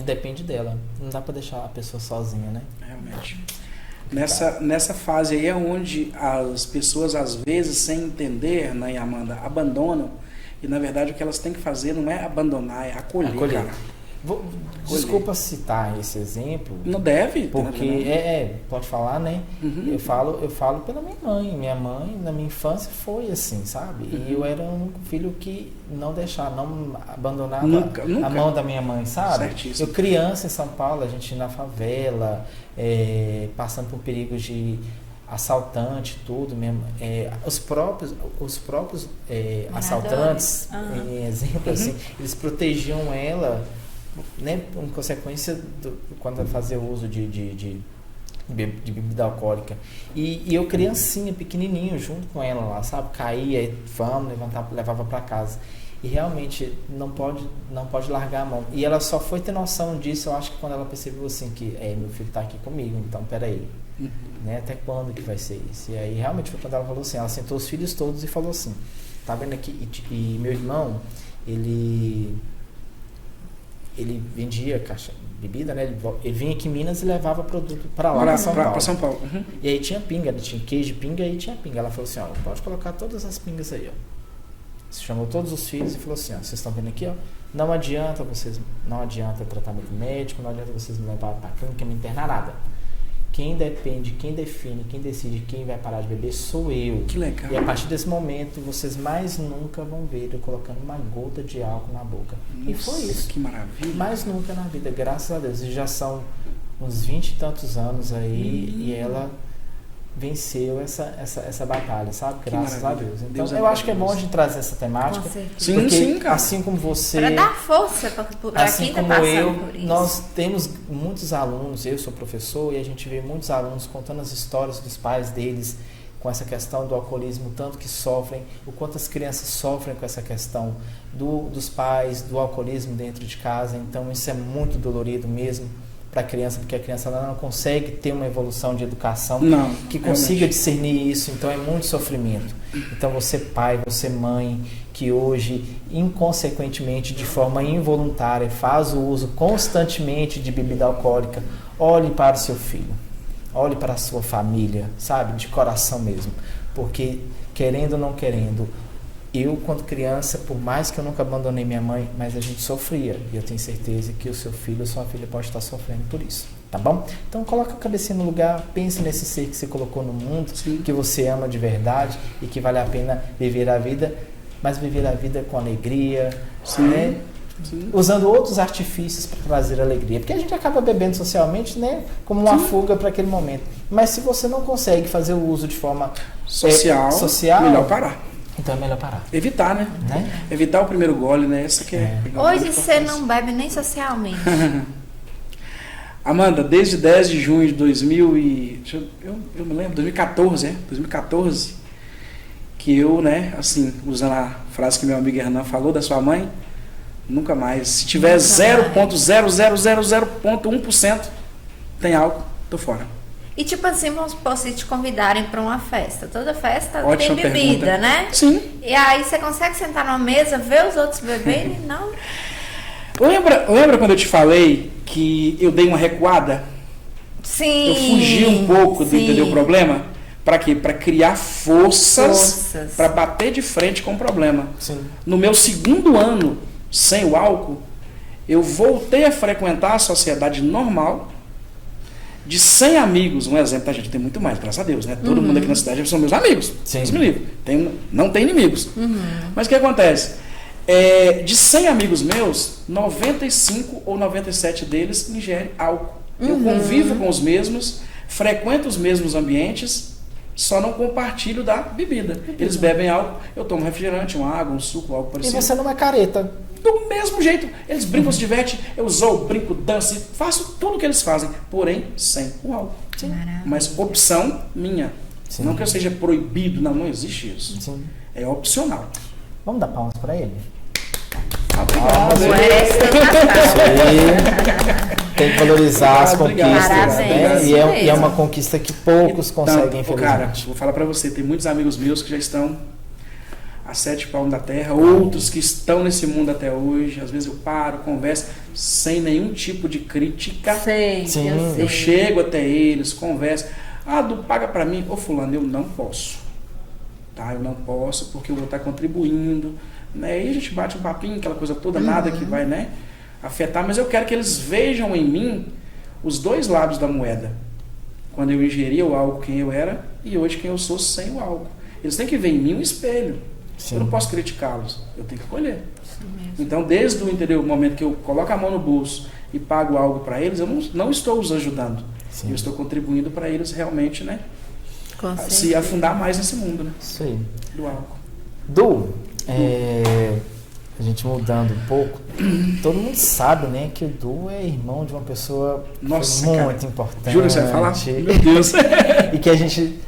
depende dela. Não dá para deixar a pessoa sozinha, né? Realmente. Nessa fase aí é onde as pessoas, às vezes, sem entender, né, Amanda, abandonam. E, na verdade, o que elas têm que fazer não é abandonar, é acolher. Cara. Desculpa citar esse exemplo. Não deve. Porque, pode falar, né? Eu falo pela minha mãe. Minha mãe, na minha infância, foi assim, sabe? E eu era um filho que não abandonava nunca. a mão da minha mãe, sabe? Certíssimo. Eu criança em São Paulo, a gente na favela, passando por perigos de assaltante, tudo mesmo. Os próprios assaltantes, em exemplo, assim, eles protegiam ela, né, em consequência quando ela fazia uso de bebida alcoólica. E eu criancinha, pequenininho, junto com ela lá, sabe? Caía, levava para casa. E realmente não pode largar a mão. E ela só foi ter noção disso, eu acho que quando ela percebeu assim que meu filho está aqui comigo, então peraí. Né? Até quando que vai ser isso? E aí realmente foi quando ela falou assim, ela sentou os filhos todos e falou assim, tá vendo aqui? E meu irmão, ele vendia bebida, né? Ele vinha aqui em Minas e levava produto para lá, para São Paulo. E aí tinha pinga, tinha queijo de pinga e tinha pinga. Ela falou assim, ó, pode colocar todas as pingas aí, ó. Você chamou todos os filhos e falou assim, ó, vocês estão vendo aqui, ó, não adianta tratamento médico, não adianta vocês me levar para a clínica, me internar, nada. Quem depende, quem define, quem decide quem vai parar de beber sou eu. Que legal. E a partir desse momento, vocês mais nunca vão ver eu colocando uma gota de álcool na boca. Nossa, e foi isso. Que maravilha. Mais nunca na vida, graças a Deus. E já são uns 20 e tantos anos aí e ela venceu essa batalha, sabe? Graças a Deus. Então, eu acho que é bom a gente trazer essa temática. Sim, cara. Assim como você... Para dar força para assim quem está como passando por isso. Nós temos muitos alunos, eu sou professor, e a gente vê muitos alunos contando as histórias dos pais deles com essa questão do alcoolismo, tanto que sofrem, o quanto as crianças sofrem com essa questão dos pais, do alcoolismo dentro de casa. Então, isso é muito dolorido mesmo para a criança, porque a criança ela não consegue ter uma evolução de educação que consiga realmente discernir isso, então é muito sofrimento. Então você pai, você mãe, que hoje, inconsequentemente, de forma involuntária, faz o uso constantemente de bebida alcoólica, olhe para o seu filho, olhe para a sua família, sabe, de coração mesmo, porque querendo ou não querendo, eu, quando criança, por mais que eu nunca abandonei minha mãe, mas a gente sofria. E eu tenho certeza que o seu filho ou sua filha pode estar sofrendo por isso. Tá bom? Então, coloca a cabecinha no lugar, pense nesse ser que você colocou no mundo, sim, que você ama de verdade e que vale a pena viver a vida, mas viver a vida com alegria, sim, né? Sim. Usando outros artifícios para trazer alegria. Porque a gente acaba bebendo socialmente, né? Como uma sim, fuga para aquele momento. Mas se você não consegue fazer o uso de forma social, melhor parar. Então é melhor parar. Evitar, né? Evitar o primeiro gole, né? Essa que é. Hoje você não bebe nem socialmente. Amanda, desde 10 de junho de 2000 e... Eu me lembro, 2014, 2014, que eu, né, assim, usando a frase que meu amigo Hernan falou da sua mãe, nunca mais. Se tiver 0,0000,1% tem álcool, tô fora. E tipo assim, vamos supor, se te convidarem para uma festa. Toda festa ótima tem bebida, pergunta, né? Sim. E aí você consegue sentar numa mesa, ver os outros beberem? Não. Lembra quando eu te falei que eu dei uma recuada? Sim. Eu fugi um pouco do entender o problema? Para quê? Para criar forças para bater de frente com o problema. Sim. No meu segundo ano sem o álcool, eu voltei a frequentar a sociedade normal. De 100 amigos, um exemplo, a gente tem muito mais, graças a Deus, né? Todo mundo aqui na cidade são meus amigos. Sim. Não tem inimigos. Mas o que acontece? De 100 amigos meus, 95 ou 97 deles ingerem álcool. Eu convivo com os mesmos, frequento os mesmos ambientes, só não compartilho da bebida. Eles bebem álcool, eu tomo refrigerante, uma água, um suco, algo parecido. E você não é careta. Do mesmo jeito, eles brincam, se divertem, eu zoo, brinco, danço, faço tudo o que eles fazem, porém sem o álcool. Mas opção minha. Sim. Não que eu seja proibido, não existe isso. Sim. É opcional. Vamos dar palmas para ele? Obrigado. Tem que valorizar as conquistas, né? E é uma conquista que poucos conseguem, infelizmente. Cara, vou falar para você, tem muitos amigos meus que já estão a 7 palmos da terra, outros que estão nesse mundo até hoje. Às vezes eu paro, converso, sem nenhum tipo de crítica. Sim. Eu chego até eles, converso. Paga para mim. Ô fulano, eu não posso. Tá? Eu não posso porque eu vou estar contribuindo. Né? E a gente bate um papinho, aquela coisa toda, nada que vai, né, afetar. Mas eu quero que eles vejam em mim os dois lados da moeda. Quando eu ingeria o álcool, quem eu era, e hoje quem eu sou sem o álcool. Eles têm que ver em mim um espelho. Sim. Eu não posso criticá-los, eu tenho que acolher. Então, desde o momento que eu coloco a mão no bolso e pago algo para eles, eu não estou os ajudando. Sim. Eu estou contribuindo para eles realmente, né, se afundar mais nesse mundo, né, sim, do álcool. A gente mudando um pouco, todo mundo sabe, né, que o Du é irmão de uma pessoa muito importante. Juro que você vai falar? Meu Deus. E que a gente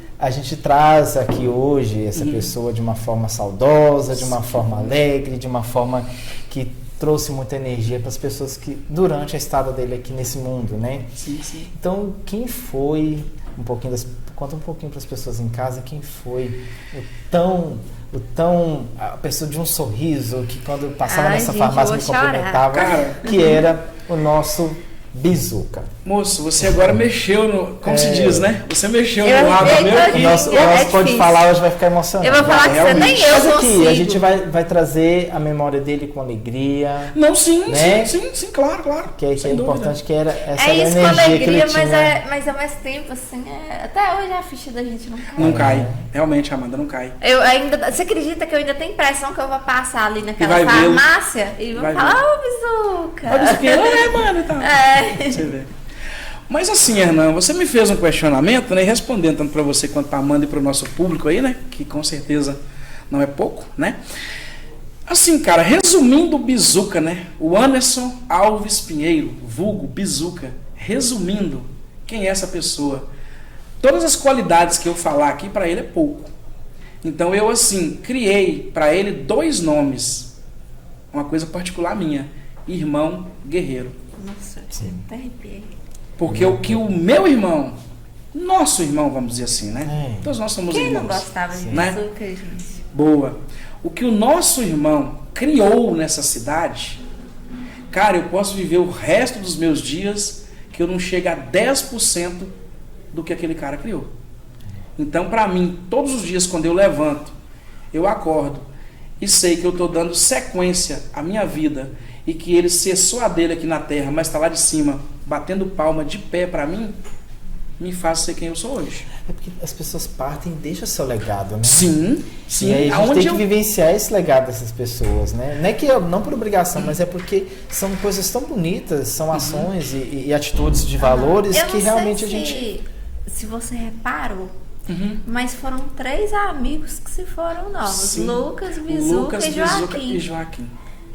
traz aqui hoje essa pessoa de uma forma saudosa, de uma forma alegre, de uma forma que trouxe muita energia para as pessoas que durante a estada dele aqui nesse mundo, né? Sim. Então, quem foi conta um pouquinho para as pessoas em casa, quem foi a pessoa de um sorriso que quando passava nessa farmácia me cumprimentava, que era o nosso Bizuca. Moço, você agora mexeu no... Como se diz, né? Você mexeu no lado meu aqui. O nosso pode falar hoje vai ficar emocionado. Eu vou falar que você nem eu consigo. Aqui, a gente vai trazer a memória dele com alegria. Não, sim, né? sim, claro. Que é importante, que era essa energia com alegria, que ele tinha. Mas ao mesmo tempo, assim, até hoje a ficha da gente não cai. Não cai. Realmente, Amanda, não cai. Você acredita que eu ainda tenho impressão que eu vou passar ali naquela farmácia e vou falar, Bizuca. Mano, tá. Você vê. Mas assim, Hernan, você me fez um questionamento, né? E respondendo tanto para você quanto para a Amanda e para o nosso público aí, né? Que com certeza não é pouco, né? Assim, cara, resumindo o Bizuca, né? O Anderson Alves Pinheiro, vulgo Bizuca. Resumindo, quem é essa pessoa? Todas as qualidades que eu falar aqui para ele é pouco. Então eu, assim, criei para ele 2 nomes. Uma coisa particular minha. Irmão Guerreiro. Nossa, até arrepiei. Porque o que o meu irmão, nosso irmão, vamos dizer assim, né? Todos nós somos Quem irmãos. não gostava de né? Bizuca, gente? Boa. O que o nosso irmão criou nessa cidade, cara, eu posso viver o resto dos meus dias que eu não chego a 10% do que aquele cara criou. Então, para mim, todos os dias quando eu levanto, eu acordo e sei que eu estou dando sequência à minha vida e que ele cessou a dele aqui na terra, mas está lá de cima, batendo palma de pé para mim, me faz ser quem eu sou hoje. É porque as pessoas partem e deixam seu legado, né? Sim, sim. E aí a gente Aonde tem que vivenciar esse legado dessas pessoas, né? Não é que não por obrigação, mas é porque são coisas tão bonitas, são ações e atitudes de valores Eu que não realmente sei a gente... se você reparou, mas foram 3 amigos que se foram novos. Sim. Lucas, Bizuca e Joaquim.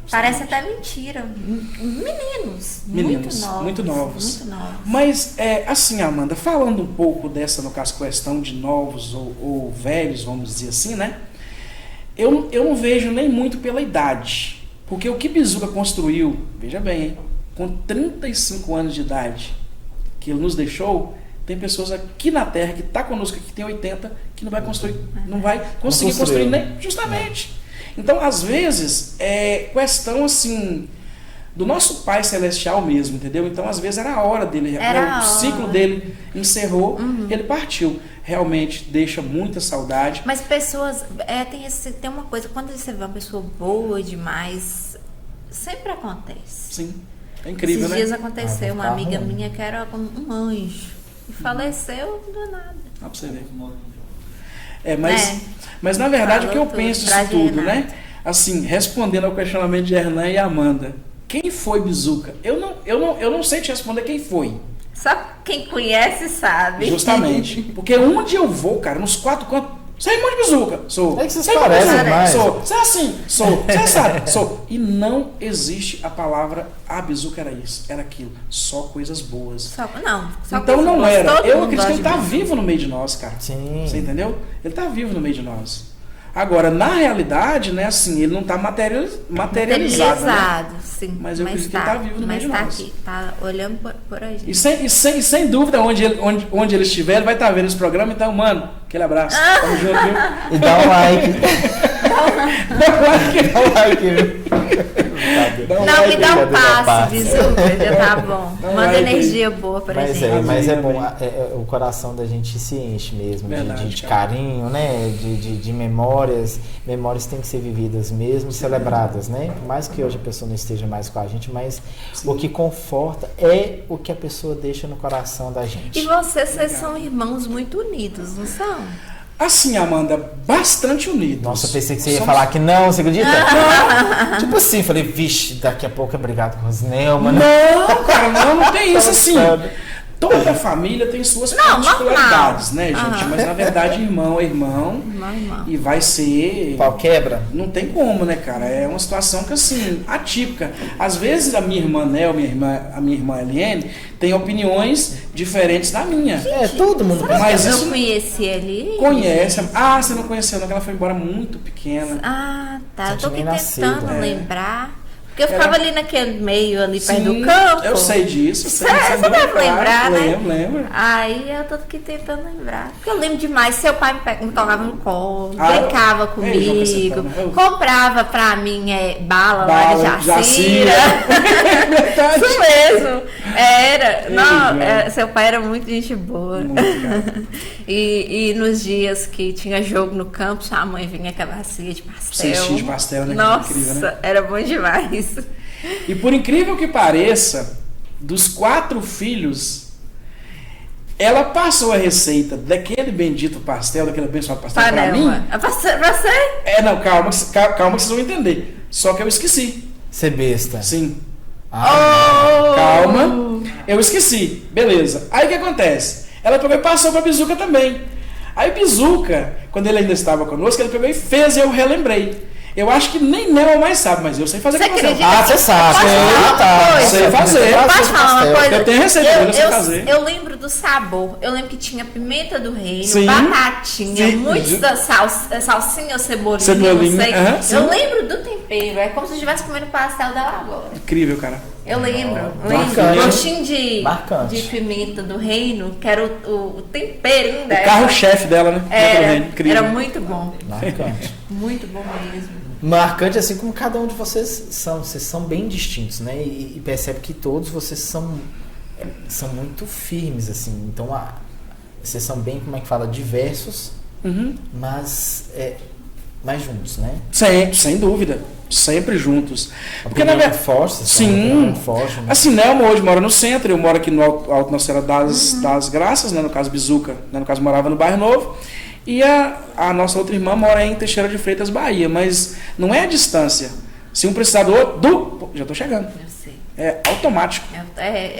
Parece até mentira. Meninos. Muito novos. Muito novos. Mas, assim, Amanda, falando um pouco dessa, no caso, questão de novos ou velhos, vamos dizer assim, né? Eu não vejo nem muito pela idade. Porque o que Bizuca construiu, veja bem, hein, com 35 anos de idade, que ele nos deixou, tem pessoas aqui na Terra que está conosco, que tem 80, que não vai construir, não vai conseguir construir nem justamente. Então, às vezes, é questão, assim, do nosso Pai Celestial mesmo, entendeu? Então, às vezes, era a hora dele, o ciclo dele encerrou, ele partiu. Realmente, deixa muita saudade. Mas pessoas, tem uma coisa, quando você vê uma pessoa boa demais, sempre acontece. Sim, é incrível, Esses né? dias aconteceu, uma amiga minha que era um anjo, e faleceu do nada. Dá pra você ver. Mas na verdade, o que eu penso disso tudo, né? Assim, respondendo ao questionamento de Hernan e Amanda, quem foi Bizuca? Eu não sei te responder quem foi. Só quem conhece sabe. Justamente. Porque onde eu vou, cara, nos 4 cantos, você é irmão de Bizuca? Sou. É que vocês parecem mais. Sou. Você é assim? Sou. Você sabe? Sou. E não existe a palavra, Bizuca era isso, era aquilo. Só coisas boas. Só então não boas. era. Todo Eu mundo acredito que ele gosta está de vivo no meio de nós, cara. Sim. Você entendeu? Ele está vivo no meio de nós. Agora, na realidade, né, assim, ele não está materializado. Né? Sim. Mas eu acredito que ele está vivo no meio de nós. Mas está aqui, está olhando por aí. E sem dúvida, onde ele estiver, ele vai estar vendo esse programa. Então, mano, aquele abraço. Tamo junto, viu? E dá um like. Dá um like, viu? Não, me dá um passe, Bizuca, já tá bom. Manda energia boa pra gente. Mas é bom, o coração da gente se enche mesmo, Verdade, de carinho, né? De memórias. Memórias têm que ser vividas mesmo, celebradas, né? Por mais que hoje a pessoa não esteja mais com a gente, mas o que conforta é o que a pessoa deixa no coração da gente. E vocês são irmãos muito unidos, não são? Assim, Amanda, bastante unidos. Nossa, eu pensei que você ia falar que não, você acredita? Não. Tipo assim, falei, vixe, daqui a pouco é brigado com os Neumann. Não, cara, não tem isso assim. Toda família tem suas particularidades, né, gente? Mas na verdade, irmão é irmão. E vai ser. Pau quebra? Não tem como, né, cara? É uma situação que, assim, atípica. Às vezes a minha irmã Nel, a minha irmã Eliane, tem opiniões diferentes da minha. Todo mundo conhece. Mas isso eu conheci ele. Conhece. Você não conheceu, não, que ela foi embora muito pequena. Tá. Eu tô aqui nascido, tentando lembrar. Porque eu ficava ali naquele meio, ali perto do campo. Eu sei disso. Você deve lembrar, né? Lembro. Aí eu tô aqui tentando lembrar. Porque eu lembro demais. Seu pai me tocava no colo, brincava comigo, comprava pra mim bala lá de Jacira. Isso mesmo. Era. Seu pai era muito gente boa. Muito, cara. E nos dias que tinha jogo no campo, sua mãe vinha com a bacia de pastel. Cestinha de pastel, né? Nossa, incrível, né? era bom demais. E por incrível que pareça, dos 4 filhos, ela passou a receita daquele bendito pastel, daquele abençoado pastel pra mim. Pra você? Não, calma que vocês vão entender. Só que eu esqueci. Ser besta. Sim. Calma. Eu esqueci. Beleza. Aí o que acontece? Ela pegou e passou pra Bizuca também. Aí Bizuca, quando ele ainda estava conosco, ele pegou e fez e eu relembrei. Eu acho que nem Nel mais sabe, mas eu sei fazer com você. Você sabe. Sei fazer. Posso falar uma coisa? Eu tenho receita, eu sei fazer. Eu lembro do sabor. Eu lembro que tinha pimenta do reino, batatinha, muitos da salsinha ou cebolinha, não sei. Eu lembro do tempero. tempero. É como se eu estivesse comendo pastel dela agora. Incrível, cara. Eu lembro. Marcante. Gostinho de Marcante. pimenta do reino, que era o tempero ainda. O carro-chefe dela, né? Era muito bom. Marcante. Muito bom mesmo. Marcante, assim como cada um de vocês são. Vocês são bem distintos, né? E percebe que todos vocês são muito firmes, assim. Então, vocês são bem, como é que fala, diversos, mas juntos, né? Sem dúvida. Sempre juntos. Porque na verdade, forte, sim. Forte, né? Assim, Nelma hoje mora no centro, eu moro aqui no Alto Nossa Senhora das Graças, né? No caso Bizuca, né? No caso morava no Bairro Novo. E a nossa outra irmã mora em Teixeira de Freitas, Bahia. Mas não é a distância. Se um precisar do outro, já estou chegando. Eu sei. É automático.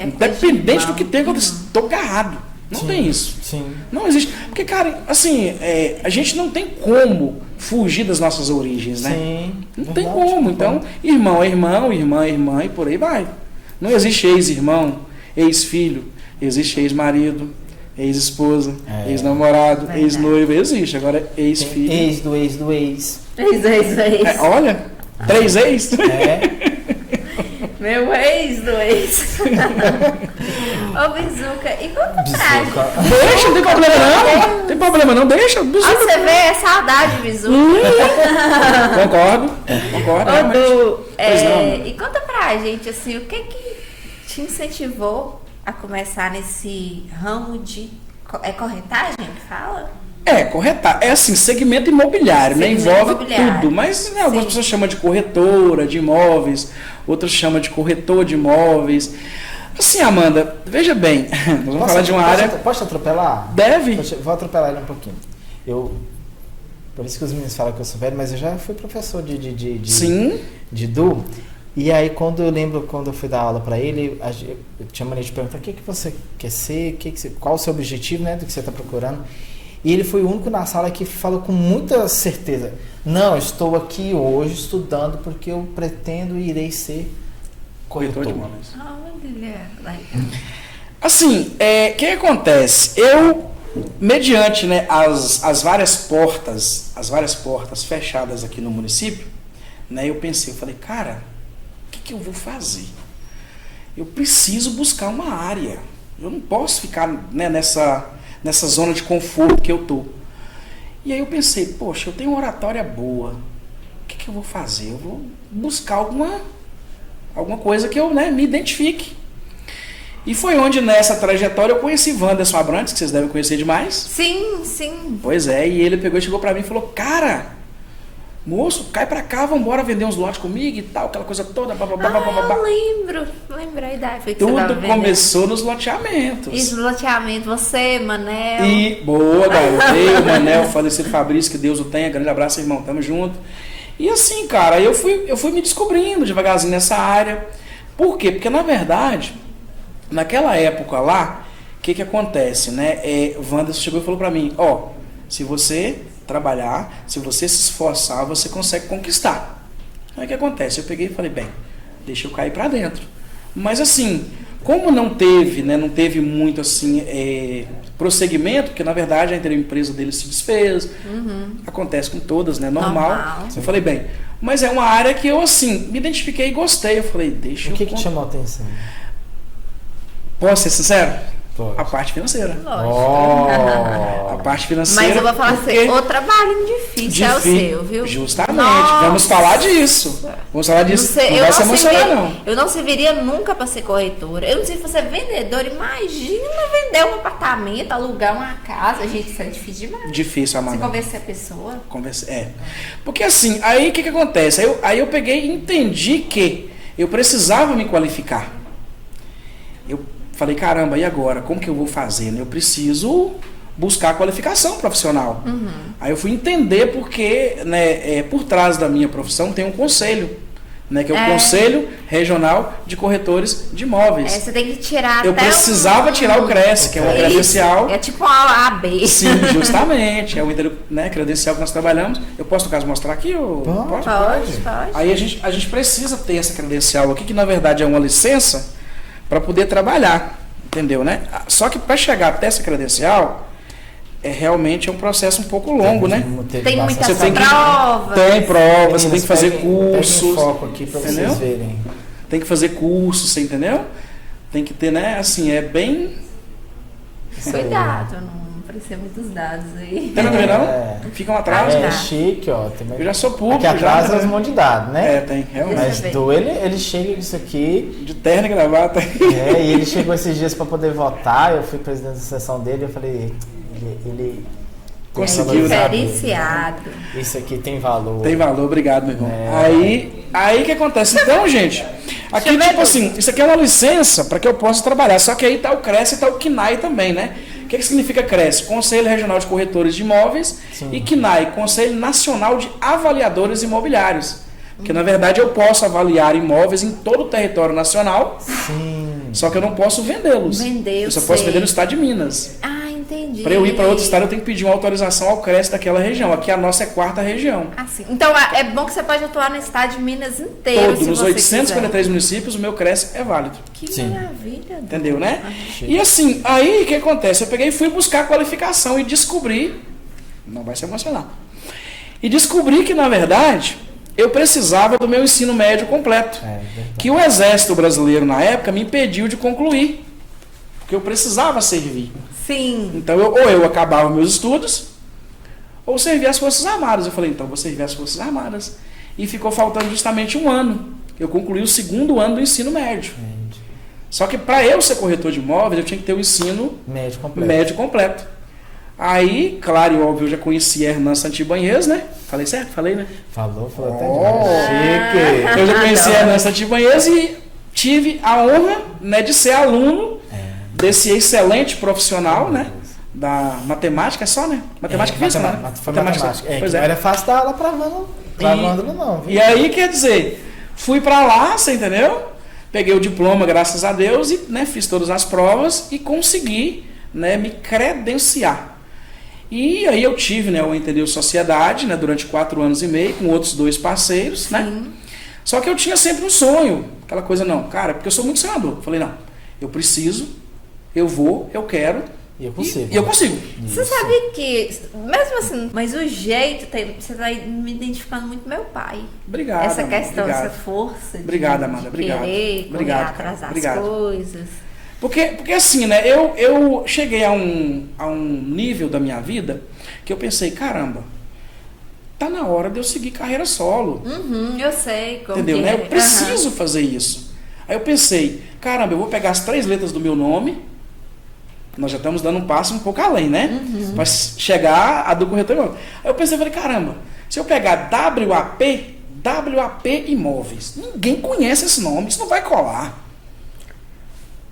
Independente do que tem, eu estou agarrado. Não tem isso. Sim. Não existe. Porque, cara, assim, a gente não tem como fugir das nossas origens, né? Sim. Não tem como. Então, irmão é irmão, irmã é irmã e por aí vai. Não existe ex-irmão, ex-filho, existe ex-marido, ex-esposa, ex-namorado, ex-noiva, existe. Agora, ex-filho. Ex do ex do ex. Ex. Olha, 3 ex. Meu ex do ex. Ô, Bizuca, e conta pra gente. Deixa, não tem problema não. Não tem problema não, deixa. Bizuca. Você vê, é saudade, Bizuca. Concordo. Ô, Du, e conta pra gente, assim, o que te incentivou a começar nesse ramo de... É corretagem que fala? Corretar. É assim, segmento imobiliário, né? Envolve tudo. Mas algumas pessoas chamam de corretora de imóveis, outras chamam de corretor de imóveis. Assim, Amanda, veja bem, nós vamos falar de uma área... Posso atropelar? Deve. Vou atropelar ele um pouquinho. Por isso que os meninos falam que eu sou velho, mas eu já fui professor de Du. E aí, quando eu fui dar aula para ele, eu tinha maneira de perguntar o que você quer ser, qual o seu objetivo, né, do que você está procurando. E ele foi o único na sala que falou com muita certeza: não, eu estou aqui hoje estudando porque eu pretendo e irei ser corretor de imóveis. Assim, o que acontece? Eu, mediante, né, as várias portas fechadas aqui no município, né, eu falei, cara, o que eu vou fazer? Eu preciso buscar uma área. Eu não posso ficar, né, nessa zona de conforto que eu tô. E aí eu pensei, poxa, eu tenho uma oratória boa. O que eu vou fazer? Eu vou buscar alguma coisa que eu, né, me identifique. E foi onde nessa trajetória eu conheci Wanderson Abrantes, que vocês devem conhecer demais. Sim. Pois é, e ele chegou pra mim e falou, cara, moço, cai pra cá, vambora vender uns lotes comigo e tal, aquela coisa toda. Eu lembro a ideia. Foi que tudo começou nos loteamentos. Isso, no loteamento, você, Manel. E, boa, garoto, eu, Manel, falecido Fabrício, que Deus o tenha, grande abraço, irmão, tamo junto. E assim, cara, eu fui me descobrindo devagarzinho nessa área. Por quê? Porque, na verdade, naquela época lá, o que acontece, né? Wanderson chegou e falou pra mim, se você trabalhar, se você se esforçar, você consegue conquistar. Aí o que acontece? Eu peguei e falei, bem, deixa eu cair pra dentro. Mas assim, como não teve muito assim, prosseguimento, porque na verdade a empresa dele se desfez, acontece com todas, né? Normal. Eu falei, bem, mas é uma área que eu assim, me identifiquei e gostei. Eu falei, deixa eu... O que chamou a atenção? Posso ser sincero? Pode. A parte financeira. Lógico. A parte financeira. Mas eu vou falar assim, o trabalho difícil é o seu, viu? Justamente. Nossa. Vamos falar disso. Não vai se emocionar, não. Eu não serviria nunca para ser corretora. Eu não sei se você é vendedor. Imagina vender um apartamento, alugar uma casa. Gente, isso é difícil demais. Difícil, Amanda. Você convencer a pessoa. Porque assim, aí o que acontece? Aí eu peguei e entendi que eu precisava me qualificar. Eu falei, caramba, e agora? Como que eu vou fazer? Eu preciso buscar a qualificação profissional. Aí eu fui entender porque, né, por trás da minha profissão tem um conselho, né, que é o Conselho Regional de Corretores de Imóveis. Você tem que tirar. Eu precisava tirar o CRES, que é uma credencial. É tipo a AB. Sim, justamente. É o credencial que nós trabalhamos. Eu posso, no caso, mostrar aqui? Pode. Aí a gente precisa ter essa credencial aqui, que na verdade é uma licença para poder trabalhar, entendeu, né? Só que para chegar até essa credencial, realmente um processo um pouco longo, né? Tem muitas Você tem provas. Tem provas, você tem que fazer cursos. Peguem foco aqui pra entendeu? vocês verem. Tem que fazer cursos, você entendeu? Tem que ter, né? Assim, é bem... Cuidado, não aparecer muitos dados aí. Tem nada a ver, não? Ficam atrás. É chique, ó. Eu já sou público. Aqui atrás já, é um monte de dados, né? tem, realmente. Mas do ele chega com isso aqui. De terno e gravata. E ele chegou esses dias para poder votar. Eu fui presidente da sessão dele. Eu falei, ele conseguiu, né? Diferenciado. Isso aqui tem valor. Tem valor, obrigado, meu irmão. Aí o que acontece? Então, gente, aqui tipo assim, isso aqui é uma licença para que eu possa trabalhar. Só que aí tá o CRES e tá o CNAE também, né? O que significa CRES? Conselho Regional de Corretores de Imóveis. Sim. E CNAE, Conselho Nacional de Avaliadores Imobiliários. Porque, na verdade, eu posso avaliar imóveis em todo o território nacional. Sim. Só que eu não posso vendê-los. Eu só posso vender no estado de Minas. Ah, entendi. Para eu ir para outro estado, eu tenho que pedir uma autorização ao CRES daquela região. Aqui a nossa é 4ª região. Ah, sim. Então, é bom que você pode atuar no estado de Minas inteiro. Todos, nos 853 municípios, o meu CRES é válido. Que maravilha. Entendeu, né? E assim, aí o que acontece? Eu peguei e fui buscar a qualificação e descobri, não vai se emocionar, e descobri que, na verdade, eu precisava do meu ensino médio completo. Que o Exército Brasileiro, na época, me impediu de concluir. Porque eu precisava servir. Sim. Então, ou eu acabava meus estudos, ou servia as Forças Armadas. Eu falei, então, vou servir as Forças Armadas. E ficou faltando justamente 1 ano. Eu concluí o 2º ano do ensino médio. Só que para eu ser corretor de imóveis, eu tinha que ter o ensino médio completo. Aí, claro e óbvio, eu já conheci a Hernan Santibanhez, né? Falei certo? Falei, né? Falou até chique. Eu já conheci a Hernan Santibanhez e tive a honra, né, de ser aluno desse excelente profissional, né? Da matemática só, né? Matemática física, né? Matemática. Pois é. Era fácil dar aula pra Vândalo, não. Viu? E aí, quer dizer, fui pra lá, você entendeu? Peguei o diploma, graças a Deus, e, né, fiz todas as provas e consegui, né, me credenciar. E aí eu tive, né, o Entendeu Sociedade, né, durante 4 anos e meio, com outros 2 parceiros, né? Só que eu tinha sempre um sonho, aquela coisa, não, cara, porque eu sou muito sonhador. Falei, não, eu preciso, eu vou, eu quero. E eu consigo. E eu consigo. Você sabe que, mesmo assim, mas o jeito, você está me identificando muito com meu pai. Obrigado. Essa questão, obrigado. essa força de Amanda. Obrigado. querer correr atrás das coisas. Porque assim, né, eu cheguei a um nível da minha vida que eu pensei, caramba, tá na hora de eu seguir carreira solo. Eu sei. Como entendeu, né? Eu preciso fazer isso. Aí eu pensei, caramba, eu vou pegar as 3 letras do meu nome. Nós já estamos dando um passo um pouco além, né? Para chegar a do corretor imóvel. Aí eu pensei, falei, caramba, se eu pegar WAP Imóveis, ninguém conhece esse nome, isso não vai colar.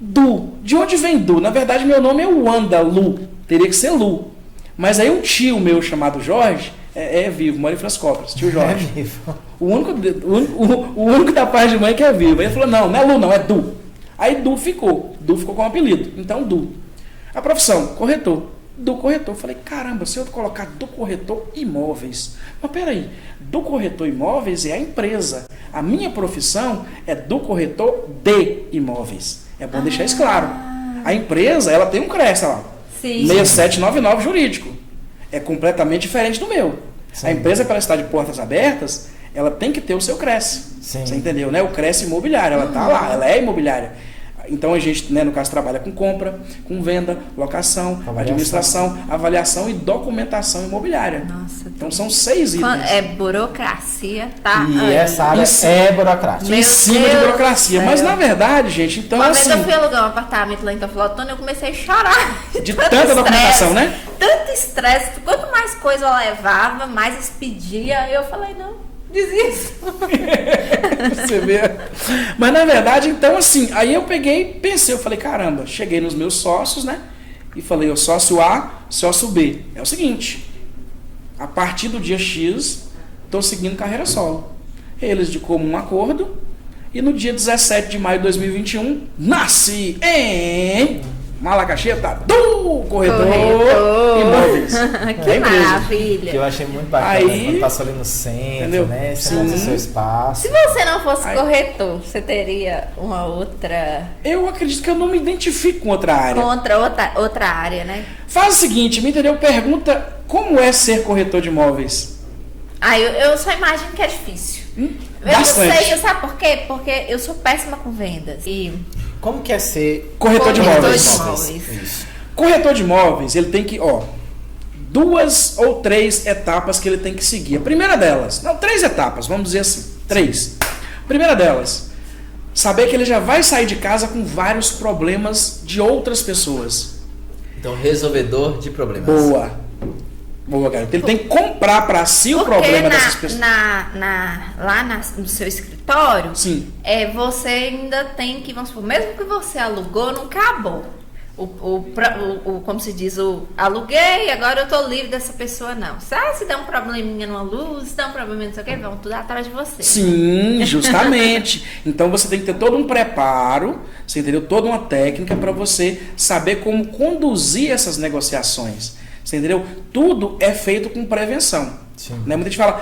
De onde vem Du? Na verdade, meu nome é Wanda Lu, teria que ser Lu. Mas aí um tio meu chamado Jorge, é vivo, mora em Frascópolis, tio Jorge. É vivo. O único da parte de mãe que é vivo. Aí ele falou, não é Lu, não, é Du. Aí Du ficou como apelido, então Du. A profissão, corretor. Do corretor. Falei, caramba, se eu colocar do corretor imóveis. Mas peraí, do corretor imóveis é a empresa. A minha profissão é do corretor de imóveis. É bom deixar isso claro. A empresa, ela tem um CRES, ó. 6799 jurídico. É completamente diferente do meu. Sim. A empresa, para estar de portas abertas, ela tem que ter o seu CRES. Sim. Você entendeu, né? O CRES imobiliário, ela está lá, ela é imobiliária. Então a gente, né, no caso, trabalha com compra, com venda, locação, administração, avaliação e documentação imobiliária. Nossa, então são 6 itens. É burocracia, tá? E essa área é burocrática. Em cima de burocracia. Mas na verdade, gente, então uma assim... vez eu fui alugar um apartamento lá em Teoflotone, eu comecei a chorar. De tanta documentação, né? Tanto estresse. Quanto mais coisa eu levava, mais expedia. Eu falei, não. Desisto. Você vê. Mas na verdade, então assim, aí eu peguei, pensei, eu falei, caramba, cheguei nos meus sócios, né? E falei, o sócio A, sócio B. É o seguinte, a partir do dia X, estou seguindo carreira solo. Eles de comum acordo, e no dia 17 de maio de 2021, nasci em Malacaxeta, do corretor, imóveis. Que maravilha. Que eu achei muito bacana. Aí, quando passou ali no centro, entendeu? né? Você monta o seu espaço. Se você não fosse corretor, você teria uma outra... Eu acredito que eu não me identifico com outra área. Outra área, né? Faz o seguinte, me entendeu? Pergunta como é ser corretor de imóveis. Eu só imagino que é difícil. Bastante. Eu não sei, sabe por quê? Porque eu sou péssima com vendas. E Como que é ser Corretor de imóveis. Isso. Corretor de imóveis, ele tem que, 2 ou 3 etapas que ele tem que seguir. A primeira delas, 3 etapas, vamos dizer assim, 3. A primeira delas, saber que ele já vai sair de casa com vários problemas de outras pessoas. Então, resolvedor de problemas. Boa, garoto. Ele tem que comprar para si o problema dessas pessoas. No seu escritório, Sim. Você ainda tem que, vamos supor, mesmo que você alugou, não acabou. Como se diz, aluguei, agora eu tô livre dessa pessoa, não. Se der um probleminha numa luz, se der um probleminha não sei o que, vão tudo atrás de você. Sim, justamente. Então você tem que ter todo um preparo, você entendeu? Toda uma técnica para você saber como conduzir essas negociações. Você entendeu? Tudo é feito com prevenção. Sim. Né? Muita gente fala,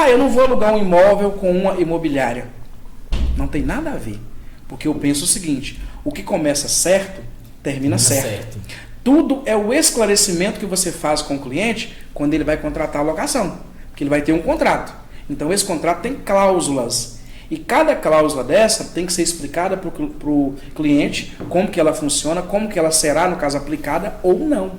eu não vou alugar um imóvel com uma imobiliária. Não tem nada a ver. Porque eu penso o seguinte, o que começa certo, termina certo. Tudo é o esclarecimento que você faz com o cliente quando ele vai contratar a locação. Porque ele vai ter um contrato. Então esse contrato tem cláusulas. E cada cláusula dessa tem que ser explicada para o cliente como que ela funciona, como que ela será, no caso, aplicada ou não.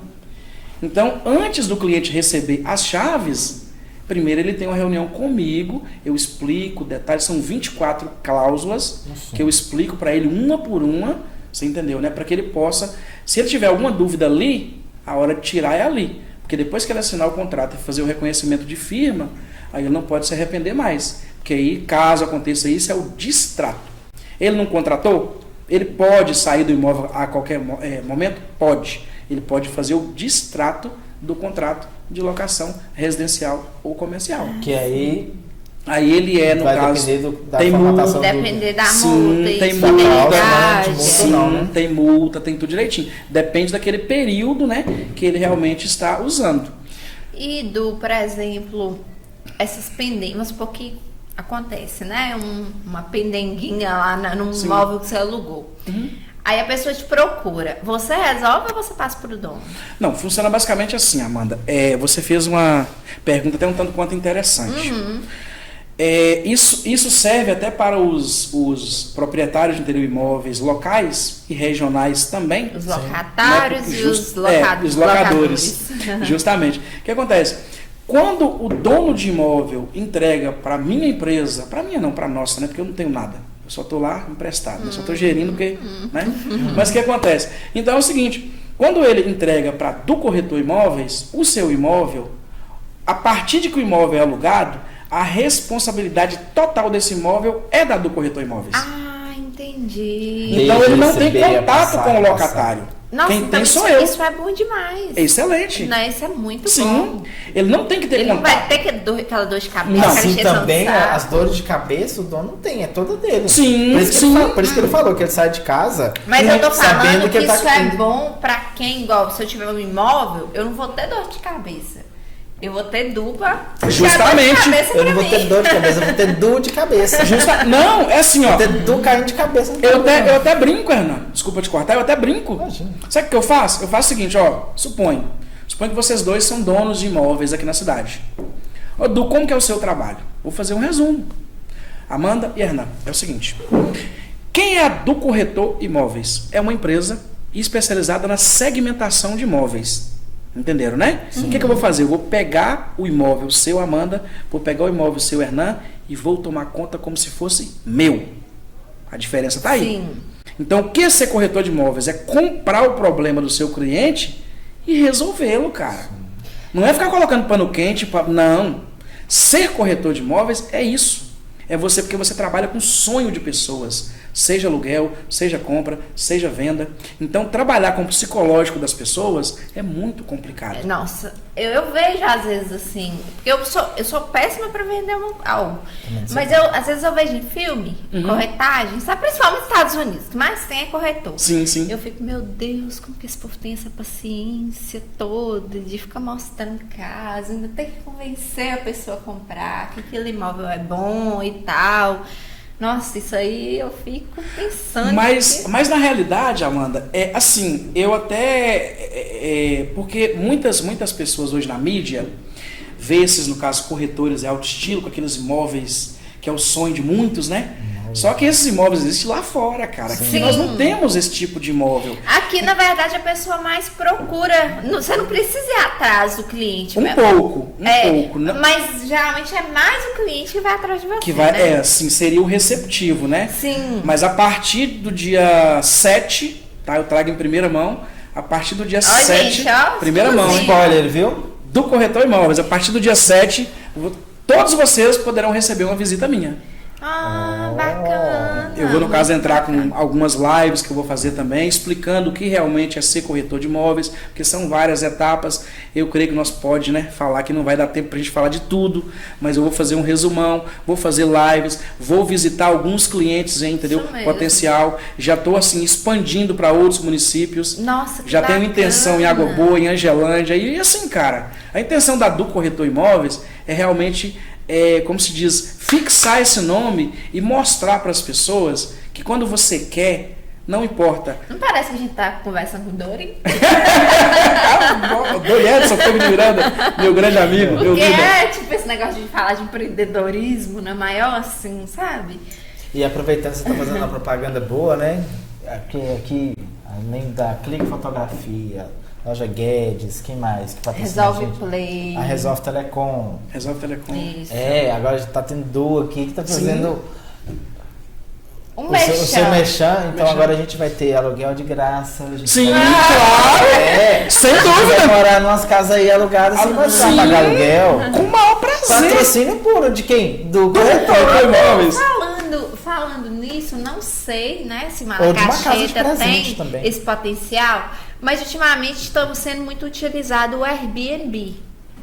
Então, antes do cliente receber as chaves, primeiro ele tem uma reunião comigo, eu explico detalhes, são 24 cláusulas que eu explico para ele uma por uma, você entendeu, né? Para que ele possa, se ele tiver alguma dúvida ali, a hora de tirar é ali. Porque depois que ele assinar o contrato e fazer o reconhecimento de firma, aí ele não pode se arrepender mais. Porque aí, caso aconteça isso, é o distrato. Ele não contratou? Ele pode sair do imóvel a qualquer momento? Pode. Ele pode fazer o distrato do contrato de locação residencial ou comercial. Que aí ele no caso, tem multa, depender da multa, tem multa, tem multa, tem tudo direitinho. Depende daquele período, né, que ele realmente está usando. E por exemplo, essas pendências, porque acontece, né, uma pendenguinha lá num imóvel que você alugou. Aí a pessoa te procura. Você resolve ou você passa para o dono? Não, funciona basicamente assim, Amanda. Você fez uma pergunta até um tanto quanto interessante. Isso serve até para os proprietários de imóveis locais e regionais também. Os locatários e os locadores. Justamente. O que acontece? Quando o dono de imóvel entrega para a minha empresa, para a minha não, para a nossa, né? Porque eu não tenho nada. Eu só estou lá emprestado, eu só estou gerindo porque, né? Mas o que acontece? Então é o seguinte, quando ele entrega do corretor imóveis, o seu imóvel, a partir de que o imóvel é alugado, a responsabilidade total desse imóvel é da do corretor imóveis. Entendi. Então ele não tem contato com o locatário. Nossa, quem então tem sou eu. Isso é bom demais. É excelente. Não, isso é muito Sim. bom. Ele não tem que ter Ele contato. não vai ter aquela dor de cabeça. Não. Assim também, as dores de cabeça, o dono não tem, é toda dele. Sim, por isso que ele falou que ele sai de casa. Mas eu tô falando sabendo que ele isso tá... é bom pra quem, igual, se eu tiver um imóvel, eu não vou ter dor de cabeça. Eu vou ter dupla. Justamente. Eu não vou ter dor de cabeça, eu vou ter dor de cabeça. Não, é assim, ó. Vou ter dor caindo de cabeça. Eu até brinco, Hernan. Desculpa te cortar, eu até brinco. Imagina. Sabe o que eu faço? Eu faço o seguinte, ó. Suponho que vocês dois são donos de imóveis aqui na cidade. Du, como que é o seu trabalho? Vou fazer um resumo. Amanda e Hernan, é o seguinte. Quem é a do corretor imóveis? É uma empresa especializada na segmentação de imóveis. Entenderam, né? O que eu vou fazer? Eu vou pegar o imóvel seu, Amanda, vou pegar o imóvel seu, Hernan, e vou tomar conta como se fosse meu. A diferença está aí. Sim. Então, o que é ser corretor de imóveis? É comprar o problema do seu cliente e resolvê-lo, cara. Não é ficar colocando pano quente. Não. Ser corretor de imóveis é isso. É você, porque você trabalha com sonho de pessoas. Seja aluguel, seja compra, seja venda. Então, trabalhar com o psicológico das pessoas é muito complicado. Nossa, eu vejo às vezes assim, porque eu sou péssima pra vender algo. Mas às vezes eu vejo em filme, corretagem, sabe? Principalmente nos Estados Unidos, que mais tem é corretor. Sim, sim. Eu fico, meu Deus, como que esse povo tem essa paciência toda de ficar mostrando casa, ainda tem que convencer a pessoa a comprar, que aquele imóvel é bom e tal. Nossa, isso aí eu fico pensando. Mas na realidade, Amanda, é assim, eu até. Porque muitas pessoas hoje na mídia vê esses, no caso, corretores de alto estilo, com aqueles imóveis que é o sonho de muitos, né? Só que esses imóveis existem lá fora, cara. Aqui nós não temos esse tipo de imóvel. Aqui, na verdade, a pessoa mais procura. Você não precisa ir atrás do cliente. Um pouco. Mas geralmente é mais o cliente que vai atrás de você. Que vai, né? assim, seria o receptivo, né? Sim. Mas a partir do dia 7, tá? Eu trago em primeira mão. A partir do dia 7, gente, ó, primeira mão, hein? Spoiler, viu? Do Corretor Imóveis. A partir do dia 7, todos vocês poderão receber uma visita minha. Ah, bacana. Eu vou, no caso, entrar com algumas lives que eu vou fazer também, explicando o que realmente é ser corretor de imóveis, porque são várias etapas. Eu creio que nós pode, né, falar que não vai dar tempo pra gente falar de tudo, mas eu vou fazer um resumão, vou fazer lives, vou visitar alguns clientes, entendeu? Potencial. Já estou assim expandindo para outros municípios. Nossa, que já bacana. tenho intenção em Água Boa, em Angelândia, e assim, cara, a intenção do Corretor Imóveis é realmente, como se diz, fixar esse nome e mostrar para as pessoas que quando você quer, não importa. Não parece que a gente tá conversando com o Dori? Dori Edson, Pedro de Miranda, meu grande amigo. Porque tipo esse negócio de falar de empreendedorismo, né? Maior assim, sabe? E aproveitando que você está fazendo uma propaganda boa, né? Aqui além da Clique Fotografia, Loja Guedes, quem mais? Que Resolve Play. A Resolve Telecom. Resolve Telecom. Isso. Agora já tá tendo duo aqui que tá fazendo o seu merchan. Então agora a gente vai ter aluguel de graça. Sim, claro! Sem dúvida! Vai morar em umas casas aí alugadas sem precisar pagar aluguel. Com o maior prazer! Patrocínio puro de quem? Do Corretor Imóveis. Falando nisso, não sei, né, se Ou de uma casa de Malacaxeta presente tem também. esse potencial, mas ultimamente estamos sendo muito utilizado o Airbnb.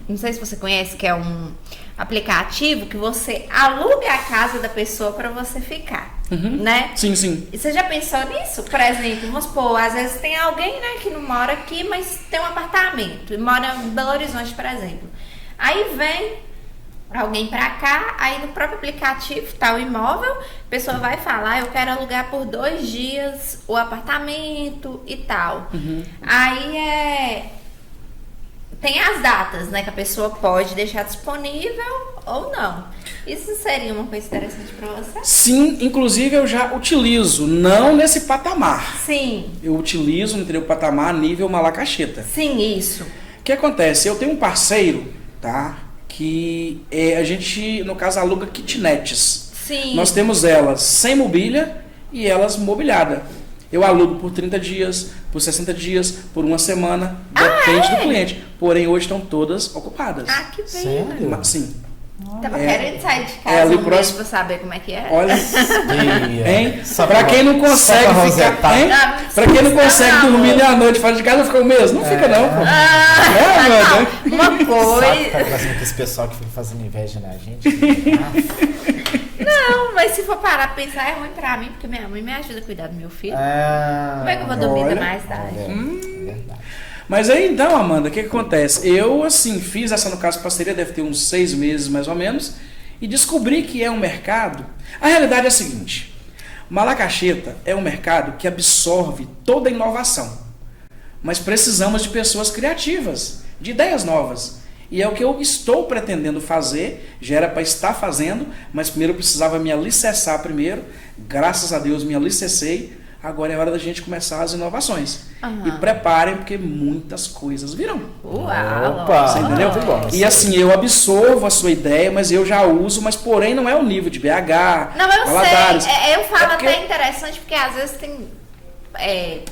Não sei se você conhece, que é um aplicativo que você aluga a casa da pessoa para você ficar, né? Sim, sim. E você já pensou nisso? Por exemplo, vamos supor, às vezes tem alguém, né, que não mora aqui, mas tem um apartamento e mora em Belo Horizonte, por exemplo. Aí vem alguém pra cá, aí no próprio aplicativo tá o imóvel, a pessoa vai falar, eu quero alugar por 2 dias o apartamento e tal. Aí tem as datas, né, que a pessoa pode deixar disponível ou não. Isso seria uma coisa interessante pra você? Sim, inclusive eu já utilizo, não nesse patamar. Sim. Eu utilizo, entendeu, o patamar nível Malacaxeta. Sim, isso. O que acontece? Eu tenho um parceiro, tá? Que a gente, no caso, aluga kitnets. Sim. Nós temos elas sem mobília e elas mobiliadas. Eu alugo por 30 dias, por 60 dias, por uma semana, depende do cliente. Porém, hoje estão todas ocupadas. Ah, que pena. Sim. Tava querendo sair de casa ali um mês pra saber como é que é. Olha, hein? Pra quem não consegue ficar, hein? Pra quem não consegue dormir à noite fora de casa, fica um mês? Não fica não, pô. Uma coisa... Tá parecendo que esse pessoal que fica fazendo inveja na gente. Não, mas se for parar pra pensar, é ruim pra mim, porque minha mãe me ajuda a cuidar do meu filho. Como é que eu vou dormir mais tarde? Verdade. Mas aí então, Amanda, o que acontece? Eu, assim, fiz essa, no caso, parceria, deve ter uns 6 meses mais ou menos, e descobri que é um mercado. A realidade é a seguinte: Malacaxeta é um mercado que absorve toda a inovação, mas precisamos de pessoas criativas, de ideias novas. E é o que eu estou pretendendo fazer, já era para estar fazendo, mas primeiro eu precisava me alicerçar primeiro. Graças a Deus me alicecei. Agora é hora da gente começar as inovações. E preparem, porque muitas coisas virão. Uau! Você entendeu? E assim, eu absorvo a sua ideia, mas eu já uso, mas porém não é o nível de BH. Não, eu Valadares. sei. Eu falo porque... até interessante, porque às vezes tem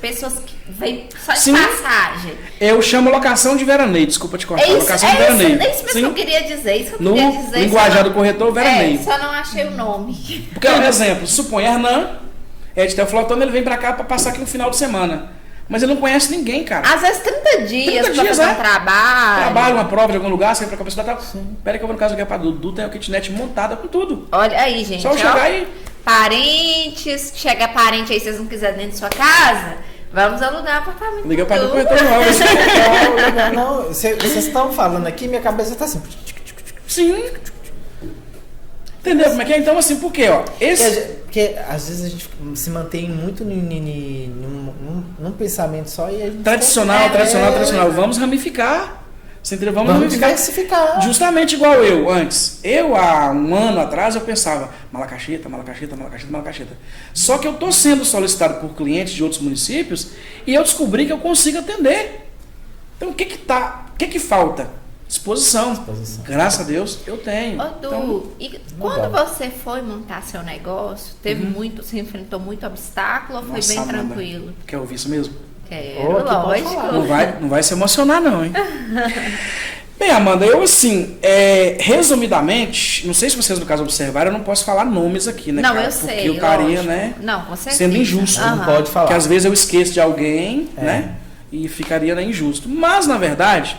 pessoas que vêm só de Sim. passagem. Eu chamo locação de veraneio, desculpa te cortar. Locação de isso veraneio. mesmo que eu queria dizer. Isso que eu No queria dizer. linguajar do corretor, veraneio. Só não achei o nome. Porque, por exemplo, supõe Hernan, Editel Flotando, ele vem pra cá pra passar aqui um final de semana. Mas ele não conhece ninguém, cara. Às vezes 30 dias 30 pra dias, fazer um trabalho. Trabalha uma prova de algum lugar, você vai pra cabeça da tal. Pera que eu vou no caso aqui pra Dudu, tem a kitnet montada com tudo. Olha aí, gente. Só chegar aí. Parentes, chega parente aí, vocês não quiserem dentro de sua casa, vamos alugar um apartamento. Liga pra Dudu. corretor imóvel. Não, vocês estão falando aqui, minha cabeça tá assim. Sim. Entendeu como é que é? Então, assim, por quê? Ó, Porque às vezes a gente se mantém muito num pensamento só e a gente. Tradicional. Vamos ramificar. Você entendeu? Vamos ramificar. Diversificar. Justamente igual eu antes. Eu, há um ano atrás, eu pensava Malacacheta. Só que eu tô sendo solicitado por clientes de outros municípios e eu descobri que eu consigo atender. Então, o que falta? Disposição. Graças a Deus, eu tenho. Ô, Du, então, e quando você foi montar seu negócio, teve você enfrentou muito obstáculo ou foi nossa, bem Amanda, tranquilo? Quer ouvir isso mesmo? Quero, lógico. Não vai se emocionar não, hein? Bem, Amanda, eu assim, resumidamente, não sei se vocês no caso observaram, eu não posso falar nomes aqui, né? Não, cara? eu sei, porque eu estaria, né? Não, com certeza. Sendo injusto. Não pode falar. Porque às vezes eu esqueço de alguém, né? E ficaria, né, injusto. Mas, na verdade,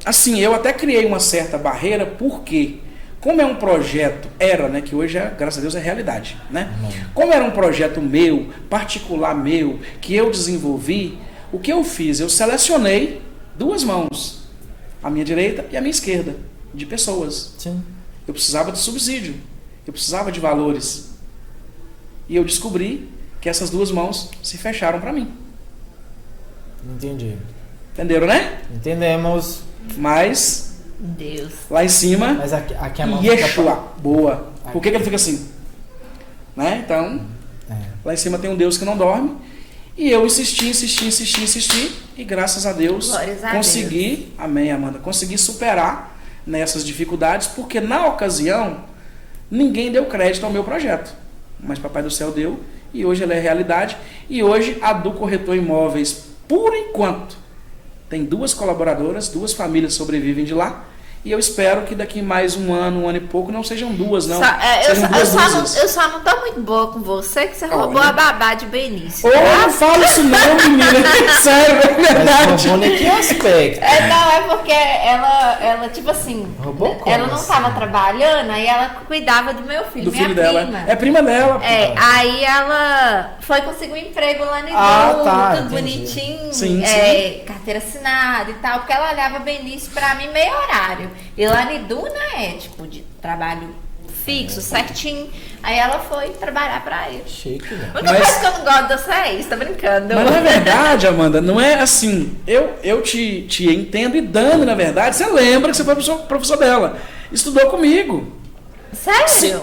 assim, eu até criei uma certa barreira, porque como é um projeto, né, que hoje, graças a Deus, é realidade, né? Como era um projeto meu, particular meu, que eu desenvolvi, o que eu fiz? Eu selecionei 2 mãos, a minha direita e a minha esquerda, de pessoas. Sim. Eu precisava de subsídio, eu precisava de valores. E eu descobri que essas 2 mãos se fecharam para mim. Entendi. Entenderam, né? Entendemos. Mas Deus. lá em cima, Mas aqui a mão Yeshua, boa. Por que ele fica assim? Né? Então, lá em cima tem um Deus que não dorme. E eu insisti. E graças a Deus, consegui, amém, Amanda, consegui superar nessas dificuldades, porque na ocasião, ninguém deu crédito ao meu projeto. Mas Papai do Céu deu, e hoje ele é realidade. E hoje a do Corretor Imóveis, por enquanto, tem 2 colaboradoras, 2 famílias sobrevivem de lá. E eu espero que daqui mais um ano e pouco, não sejam 2, não. Eu só não tô muito boa com você, que você roubou a babá de Benício. Não fala isso não, menina. Sério, é verdade. Roubou em que aspecto? Não, é porque ela tipo assim, roubou como ela não assim? tava trabalhando, aí ela cuidava do meu filho, Do minha filho prima. dela. É prima dela. Aí ela foi conseguir um emprego lá no tudo entendi. bonitinho, Sim. carteira assinada e tal, porque ela olhava Benício pra mim meio horário. E lá no Iduna tipo, de trabalho fixo, certinho. Aí ela foi trabalhar pra ele. Chique, né? A única coisa que eu não gosto de você é isso, tá brincando. Mas na verdade, Amanda, não é assim. Eu te entendo e Dani, na verdade, você lembra que você foi professor dela. Estudou comigo. Sério? Sim.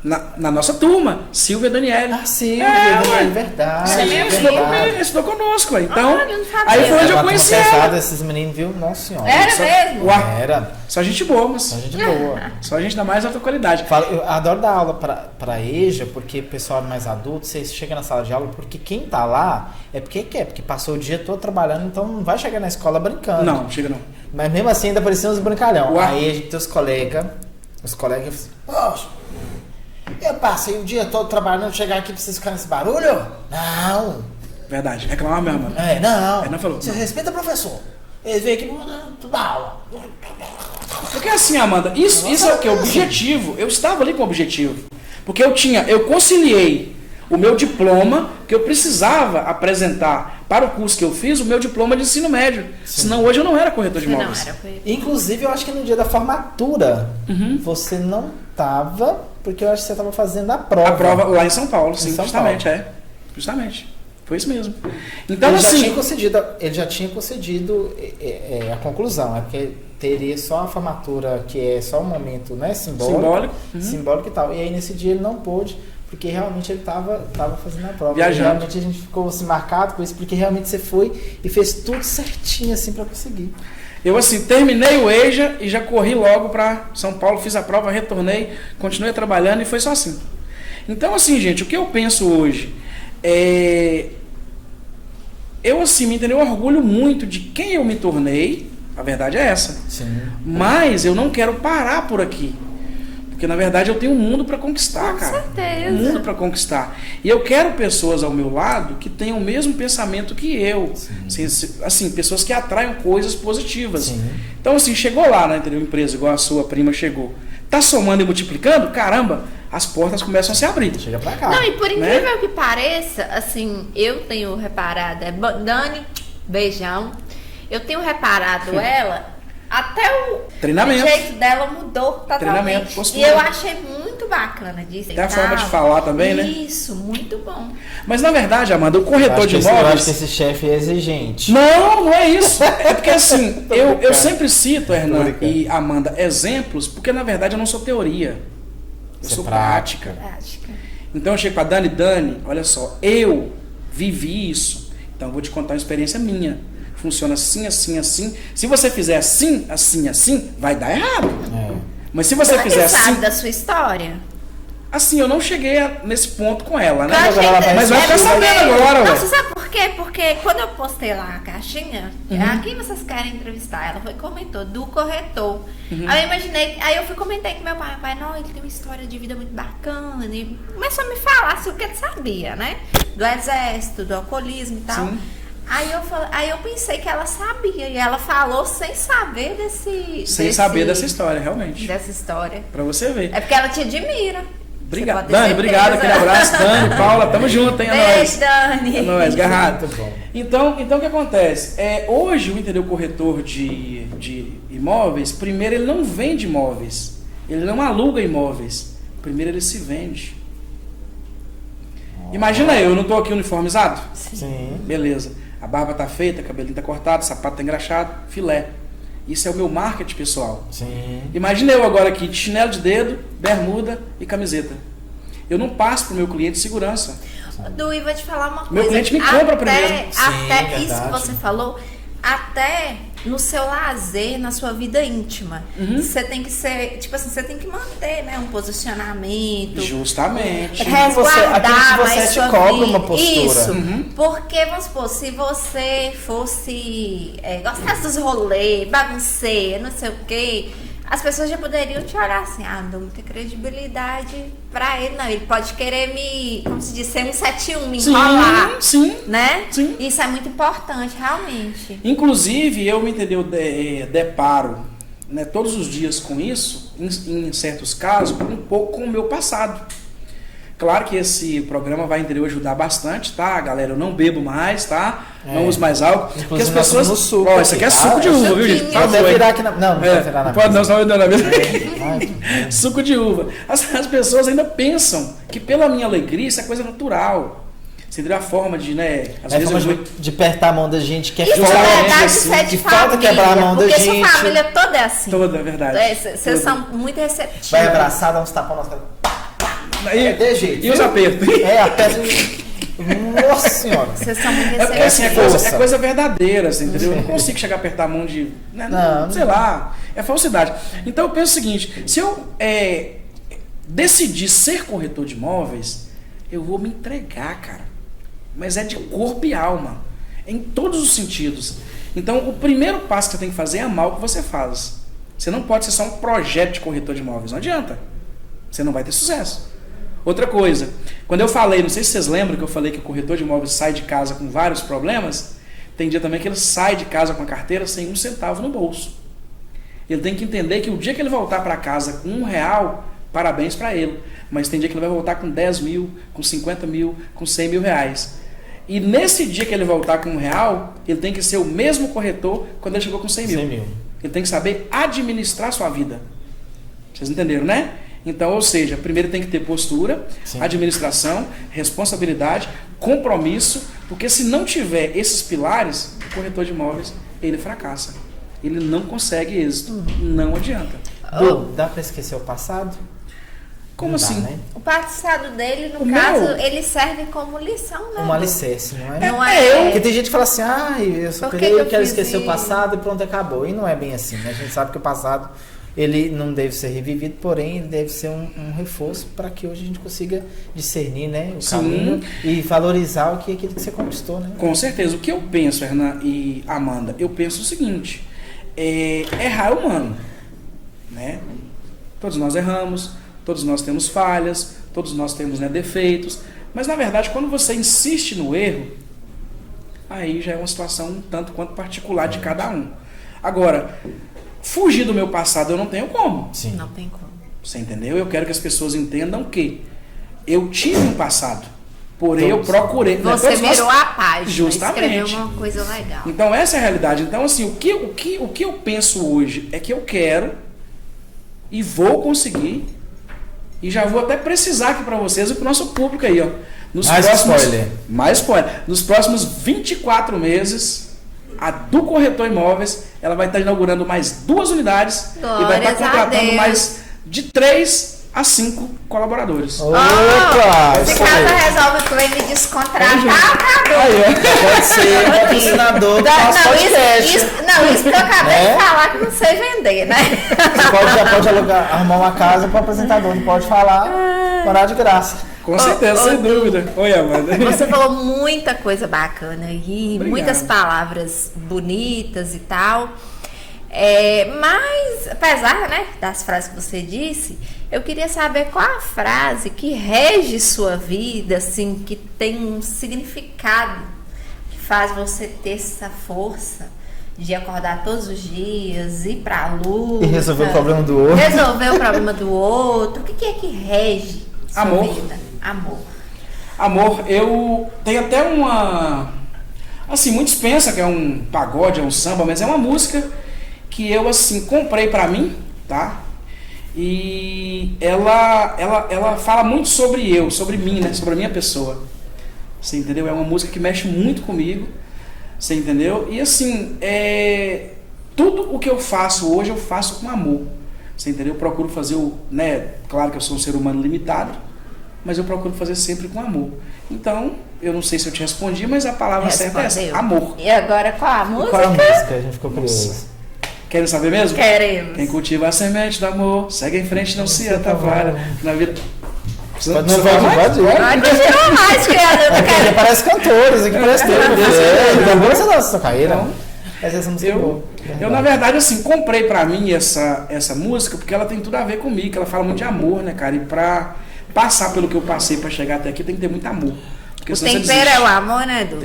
Na nossa turma, Silvia e Daniela. Sim, ué. é verdade. Sim, é estudou verdade. comigo, estudou conosco. Então, eu não sabia. aí foi onde eu conheci ela. Esses meninos, viu? Nossa senhora. Era mesmo? Era. Só gente boa, mas Só gente boa. só gente da mais alta qualidade. Eu adoro dar aula pra EJA, porque o pessoal mais adulto, você chega na sala de aula, porque quem tá lá é porque quer, porque passou o dia todo trabalhando, então não vai chegar na escola brincando. Não, chega não. Mas mesmo assim ainda parecia uns brincalhão. Ué. Aí a gente tem os colegas falam assim, poxa, eu passei o dia todo trabalhando, chegar aqui pra vocês ficarem nesse barulho? Não. Verdade, reclamar mesmo. Não. Não falou. Você respeita o professor. Ele veio aqui dar aula. Porque assim, Amanda, isso é o que? Objetivo. Eu estava ali com o objetivo. Porque eu conciliei o meu diploma, que eu precisava apresentar para o curso que eu fiz, o meu diploma de ensino médio. Sim. Senão hoje eu não era corretor de imóveis. Não, era Inclusive, eu acho que no dia da formatura, você não tava, porque eu acho que você tava fazendo a prova. A prova lá em São Paulo, sim, São justamente, Paulo. Justamente. Foi isso mesmo. Então, Ele assim. já tinha concedido a conclusão, é porque teria só a formatura, que é só um momento, né, simbólico. Simbólico e tal. E aí nesse dia ele não pôde, porque realmente ele estava fazendo a prova. Viajando. E realmente a gente ficou assim, marcado com isso, porque realmente você foi e fez tudo certinho assim para conseguir. Eu assim, terminei o EJA e já corri logo para São Paulo, fiz a prova, retornei, continuei trabalhando e foi só assim. Então assim, gente, o que eu penso hoje eu assim, me entendeu? Eu orgulho muito de quem eu me tornei, a verdade é essa. Sim. Mas eu não quero parar por aqui. Porque na verdade eu tenho um mundo para conquistar, Com cara. certeza. Um mundo para conquistar. E eu quero pessoas ao meu lado que tenham o mesmo pensamento que eu. Assim, pessoas que atraiam coisas positivas. Sim. Então, assim, chegou lá, né, entendeu? Uma empresa igual a sua prima chegou. Tá somando e multiplicando? Caramba, as portas começam a se abrir. Chega pra cá. Não, e por incrível Né? que pareça, assim, eu tenho reparado, Dani, beijão, eu tenho reparado ela, até o Treinamento. jeito dela mudou totalmente. Treinamento, E postura. eu achei muito bacana disso. Até a forma de falar também, né? Isso, muito bom. Mas na verdade, Amanda, o Eu corretor acho de que eu acho que imóveis... esse chefe é exigente. Não, não é isso. É porque assim, eu brincando. sempre cito, Tô Hernan brincando. e Amanda, exemplos, porque na verdade eu não sou teoria. Eu Isso é sou prática. prática. Prática. Então eu chego pra Dani, olha só, eu vivi isso. Então eu vou te contar uma experiência minha. Funciona assim, assim, assim. Se você fizer assim, assim, assim, vai dar errado. É. Mas se você Ela que fizer sabe assim, da sua história? assim, eu não cheguei nesse ponto com ela, né? Eu achei agora ela vai Mas vai ficar porque- sabendo agora, Não, ué. você sabe por quê? Porque quando eu postei lá a caixinha, Uhum. a quem vocês querem entrevistar? Ela foi comentou, do corretor. Uhum. Aí eu imaginei, aí eu fui comentei com meu pai, não, ele tem uma história de vida muito bacana. E começou a me falar assim, o que ele sabia, né? Do exército, do alcoolismo e tal. Sim. Aí eu pensei que ela sabia. E ela falou sem saber Sem saber dessa história, realmente. dessa história. Pra você ver. É porque ela te admira. Obrigado. Você pode ter Dani, certeza. obrigado. Aquele abraço. Dani, Paula, tamo junto, hein? É nóis. Beijo, Dani. É nóis, garrado. Muito bom. Então o que acontece? Hoje, o corretor de imóveis, primeiro ele não vende imóveis. Ele não aluga imóveis. Primeiro ele se vende. Imagina eu não tô aqui uniformizado? Sim. Beleza. A barba tá feita, o cabelinho tá cortado, o sapato tá engraxado, filé. Isso é o meu marketing pessoal. Sim. Imagina eu agora aqui de chinelo de dedo, bermuda e camiseta. Eu não passo pro meu cliente segurança. Du, e vou te falar uma coisa. Meu cliente me compra primeiro. Até Sim, isso que verdade. você falou, até no seu lazer, na sua vida íntima. Uhum. Você tem que ser, tipo assim, você tem que manter, né, um posicionamento. Justamente. Aquilo que você Resguardar mais te sua cobra vida. uma postura. Isso. Uhum. Porque, vamos supor, se você fosse gostasse dos rolês, bagunceia, não sei o quê, as pessoas já poderiam te olhar assim, não dou muita credibilidade pra ele, não. Ele pode querer me, como se diz, ser um 71, me enrolar. Sim. Né? Sim. Isso é muito importante, realmente. Inclusive, eu me deparo, né, todos os dias com isso, em certos casos, um pouco com o meu passado. Claro que esse programa vai ajudar bastante, tá, galera? Eu não bebo mais, tá? Não uso mais álcool. Porque as Inclusive, nós pessoas. somos no suco Ó, isso aqui é aqui, suco tá? de uva, viu, gente? Suquinho. Por Pode favor, até hein? virar aqui na... Não, não É, pode virar na pode não, mesa. senão eu dou na mesa. Ai, Suco de uva. As pessoas ainda pensam que pela minha alegria isso é coisa natural. Você entendeu a forma de, né? Às é vezes forma eu vou. de apertar a mão da gente, que é Isso Fala, é forte, verdade, assim, isso é de que falta família. quebrar a mão da porque gente. sua família toda é assim. Toda, é verdade. Vocês Toda. são muito receptivos. Vai abraçar, dá uns tapas na nossa cara. E, de jeito, e os viu? apertos? É, aperta... Nossa senhora. Vocês são muito É porque assim, receptivos. é coisa verdadeira, assim, entendeu? Eu não consigo chegar a apertar a mão de. Né, Não. sei lá. É falsidade. Então eu penso o seguinte: se eu decidir ser corretor de imóveis, eu vou me entregar, cara. Mas é de corpo e alma. Em todos os sentidos. Então o primeiro passo que você tem que fazer é amar o que você faz. Você não pode ser só um projeto de corretor de imóveis. Não adianta. Você não vai ter sucesso. Outra coisa, quando eu falei, não sei se vocês lembram que eu falei que o corretor de imóveis sai de casa com vários problemas, tem dia também que ele sai de casa com a carteira sem um centavo no bolso. Ele tem que entender que o dia que ele voltar para casa com R$1, parabéns para ele. Mas tem dia que ele vai voltar com 10 mil, com 50 mil, com 100 mil reais. E nesse dia que ele voltar com R$1, ele tem que ser o mesmo corretor quando ele chegou com 100 mil. 100 mil. Ele tem que saber administrar sua vida. Vocês entenderam, né? Então, ou seja, primeiro tem que ter postura, Sim. administração, responsabilidade, compromisso, porque se não tiver esses pilares, o corretor de imóveis, ele fracassa. Ele não consegue êxito. Não adianta. Du, dá pra esquecer o passado? Como Não dá, assim? né? O passado dele, no O caso, meu? ele serve como lição, né? Um alicerce, não é? Não é? Porque tem gente que fala assim, eu só Por que queria, que eu quero fiz esquecer o isso? passado e pronto, acabou. E não é bem assim, né? A gente sabe que o passado, ele não deve ser revivido, porém, ele deve ser um reforço para que hoje a gente consiga discernir, né, o Sim. caminho e valorizar aquilo que você conquistou, né? Com certeza. O que eu penso, Hernan e Amanda, eu penso o seguinte, errar é humano, né? Todos nós erramos, todos nós temos falhas, todos nós temos, né, defeitos, mas na verdade quando você insiste no erro, aí já é uma situação um tanto quanto particular de cada um. Agora, fugir do meu passado eu não tenho como. Sim. Não tem como. Você entendeu? Eu quero que as pessoas entendam que eu tive um passado, porém eu procurei. Você virou a página, justamente. escreveu uma coisa legal. Então essa é a realidade. Então assim, o que eu penso hoje é que eu quero e vou conseguir, e já vou até precisar aqui para vocês e para o nosso público aí, ó. Mais spoiler. Nos próximos 24 meses, a do Corretor Imóveis, ela vai estar inaugurando mais 2 unidades e vai estar contratando mais de 3 a 5 colaboradores. Opa! Se casa resolve que vem me descontratar, acabou. Pode ser patrocinador do nosso podcast. Isso que eu acabei de falar que não sei vender, né? Você já pode arrumar uma casa para o apresentador, não pode falar, morar de graça. Com certeza, sem dúvida. Oi, Amanda. Você falou muita coisa bacana aí, Obrigado. Muitas palavras bonitas e tal. Mas, apesar, né, das frases que você disse, eu queria saber qual a frase que rege sua vida, assim, que tem um significado, que faz você ter essa força de acordar todos os dias, ir pra luta. E resolver o problema do outro. Resolver o problema do outro. O que é que rege sua Amor. vida? Amor. Amor, eu tenho até uma... Assim, muitos pensam que é um pagode, é um samba, mas é uma música que eu, assim, comprei pra mim, tá? E ela fala muito sobre eu, sobre mim, né? Sobre a minha pessoa. Você entendeu? É uma música que mexe muito comigo. Você entendeu? E assim, tudo o que eu faço hoje, eu faço com amor. Você entendeu? Eu procuro fazer né? Claro que eu sou um ser humano limitado, mas eu procuro fazer sempre com amor. Então, eu não sei se eu te respondi, mas a palavra certa é essa, amor. E agora qual a música? Qual a música? A gente ficou curioso. Querem saber mesmo? Queremos. Quem cultiva a semente do amor, segue em frente, não se atavalha. Na vida... Pode falar mais? Pode tirar mais, criador. Aqui parece cantores, aqui parece tudo. Você não, sua carreira. Essa música é boa. Eu, na verdade, assim, comprei pra mim essa música porque ela tem tudo a ver comigo, ela fala muito de amor, né, cara? E pra passar pelo que eu passei pra chegar até aqui, tem que ter muito amor. Porque o tempero é o amor, né, Edu?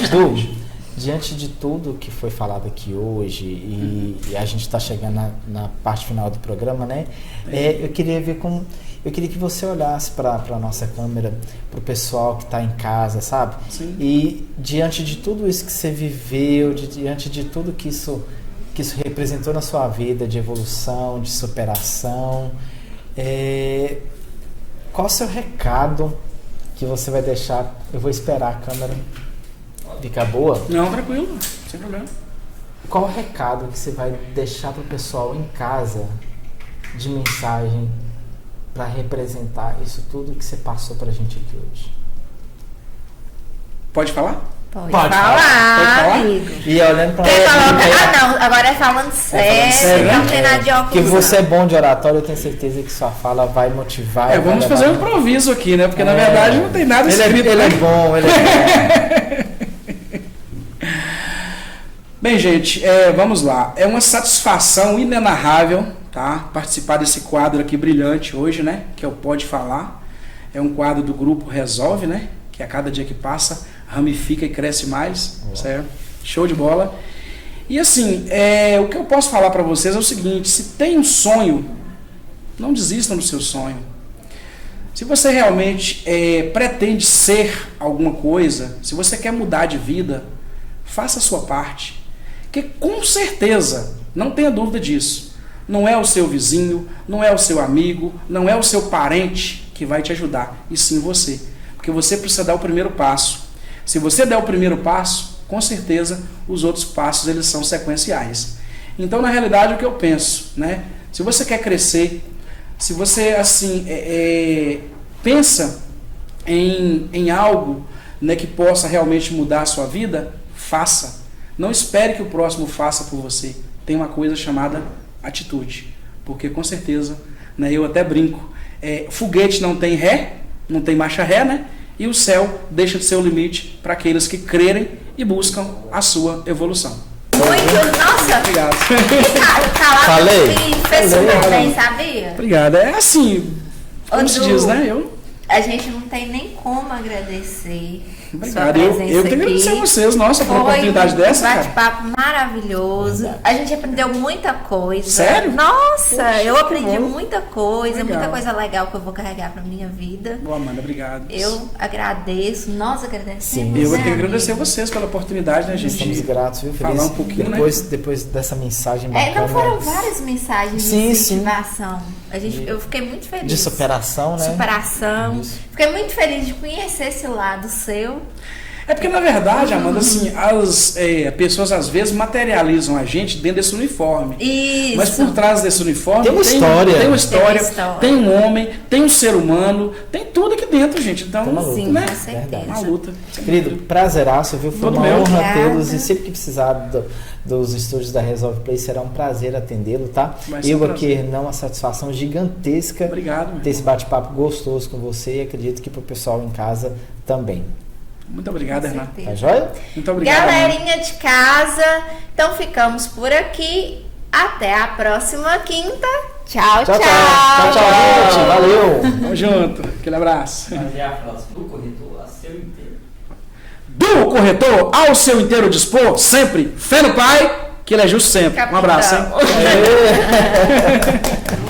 Du, diante de tudo que foi falado aqui hoje e a gente está chegando na parte final do programa, né? Eu queria que você olhasse para a nossa câmera, para o pessoal que está em casa, sabe? Sim. E diante de tudo isso que você viveu, diante de tudo que isso representou na sua vida, de evolução, de superação, qual o seu recado que você vai deixar? Eu vou esperar a câmera ficar boa. Não, tranquilo, sem problema. Qual o recado que você vai deixar para o pessoal em casa de mensagem para representar isso tudo que você passou pra gente aqui hoje? Pode falar? Pode falar, falar, amigo. E olhando pra não, agora é falando sério, não tem nada de óculos. Que você é bom de oratório, eu tenho certeza que sua fala vai motivar. Vamos fazer um improviso aqui, né? Porque na verdade não tem nada escrito. Ele é bom, ele é bom. Bem, gente, vamos lá. É uma satisfação inenarrável, tá? Participar desse quadro aqui brilhante hoje, né? Que é o Pode Falar. É um quadro do grupo Resolve, né? Que a cada dia que passa ramifica e cresce mais, certo? Show de bola. E assim, o que eu posso falar para vocês é o seguinte: se tem um sonho, não desistam do seu sonho. Se você realmente pretende ser alguma coisa, se você quer mudar de vida, faça a sua parte. Porque com certeza, não tenha dúvida disso, não é o seu vizinho, não é o seu amigo, não é o seu parente que vai te ajudar, e sim você. Porque você precisa dar o primeiro passo. Se você der o primeiro passo, com certeza os outros passos eles são sequenciais. Então, na realidade, o que eu penso, né? Se você quer crescer, se você assim pensa em algo, né, que possa realmente mudar a sua vida, faça. Não espere que o próximo faça por você. Tem uma coisa chamada atitude. Porque com certeza, né, eu até brinco, foguete não tem ré, não tem marcha ré, né? E o céu deixa de ser o limite para aqueles que crerem e buscam a sua evolução. Muito, nossa. Obrigado. Falei. Fez super bem, sabia? Obrigado. É assim, como se diz, né? A gente não tem nem como agradecer. Obrigado. Eu que agradecer a vocês, nossa, por uma oportunidade dessa. Foi um bate-papo maravilhoso. A gente aprendeu muita coisa. Sério? Nossa, Poxa, eu aprendi bom. muita coisa, Legal. muita coisa legal que eu vou carregar pra minha vida. Boa, Amanda, obrigado. Eu agradeço, nós agradecemos. Sim. Eu vou né, ter que agradecer a amigo? vocês pela oportunidade, né, gente? Estamos gratos, viu, Feliz? Falar um pouquinho, depois dessa mensagem bacana. Então foram várias mensagens Sim, de sim. incentivação. Eu fiquei muito feliz. De superação, né? Superação. Isso. Fiquei muito feliz de conhecer esse lado seu. É porque, na verdade, Amanda, assim, as pessoas às vezes materializam a gente dentro desse uniforme. Isso. Mas por trás desse uniforme Tem uma história. tem uma história, Tem uma história. tem um homem, tem um ser humano, tem tudo aqui dentro, gente. Então, Tem uma luta. Sim, né? com certeza. Uma luta. Querido, prazeraço, viu? Foi Todo uma meu. honra Obrigada. tê-los e sempre que precisar dos estúdios da Resolve Play será um prazer atendê-lo, tá? Vai ser Eu um aqui, não, uma satisfação gigantesca Obrigado, meu ter esse bate-papo gostoso com você e acredito que pro pessoal em casa também. Muito obrigado, Com Hernan. certeza. Tá joia? Muito obrigado. Amanda. Galerinha de casa, então ficamos por aqui. Até a próxima quinta. Tchau, tchau. Tchau, gente. Valeu. Tamo junto. Aquele abraço. Até a próxima. Do corretor a seu inteiro. Do corretor ao seu inteiro dispor, sempre fé no Pai, que ele é justo sempre. Um abraço, hein? Capitão. Aê.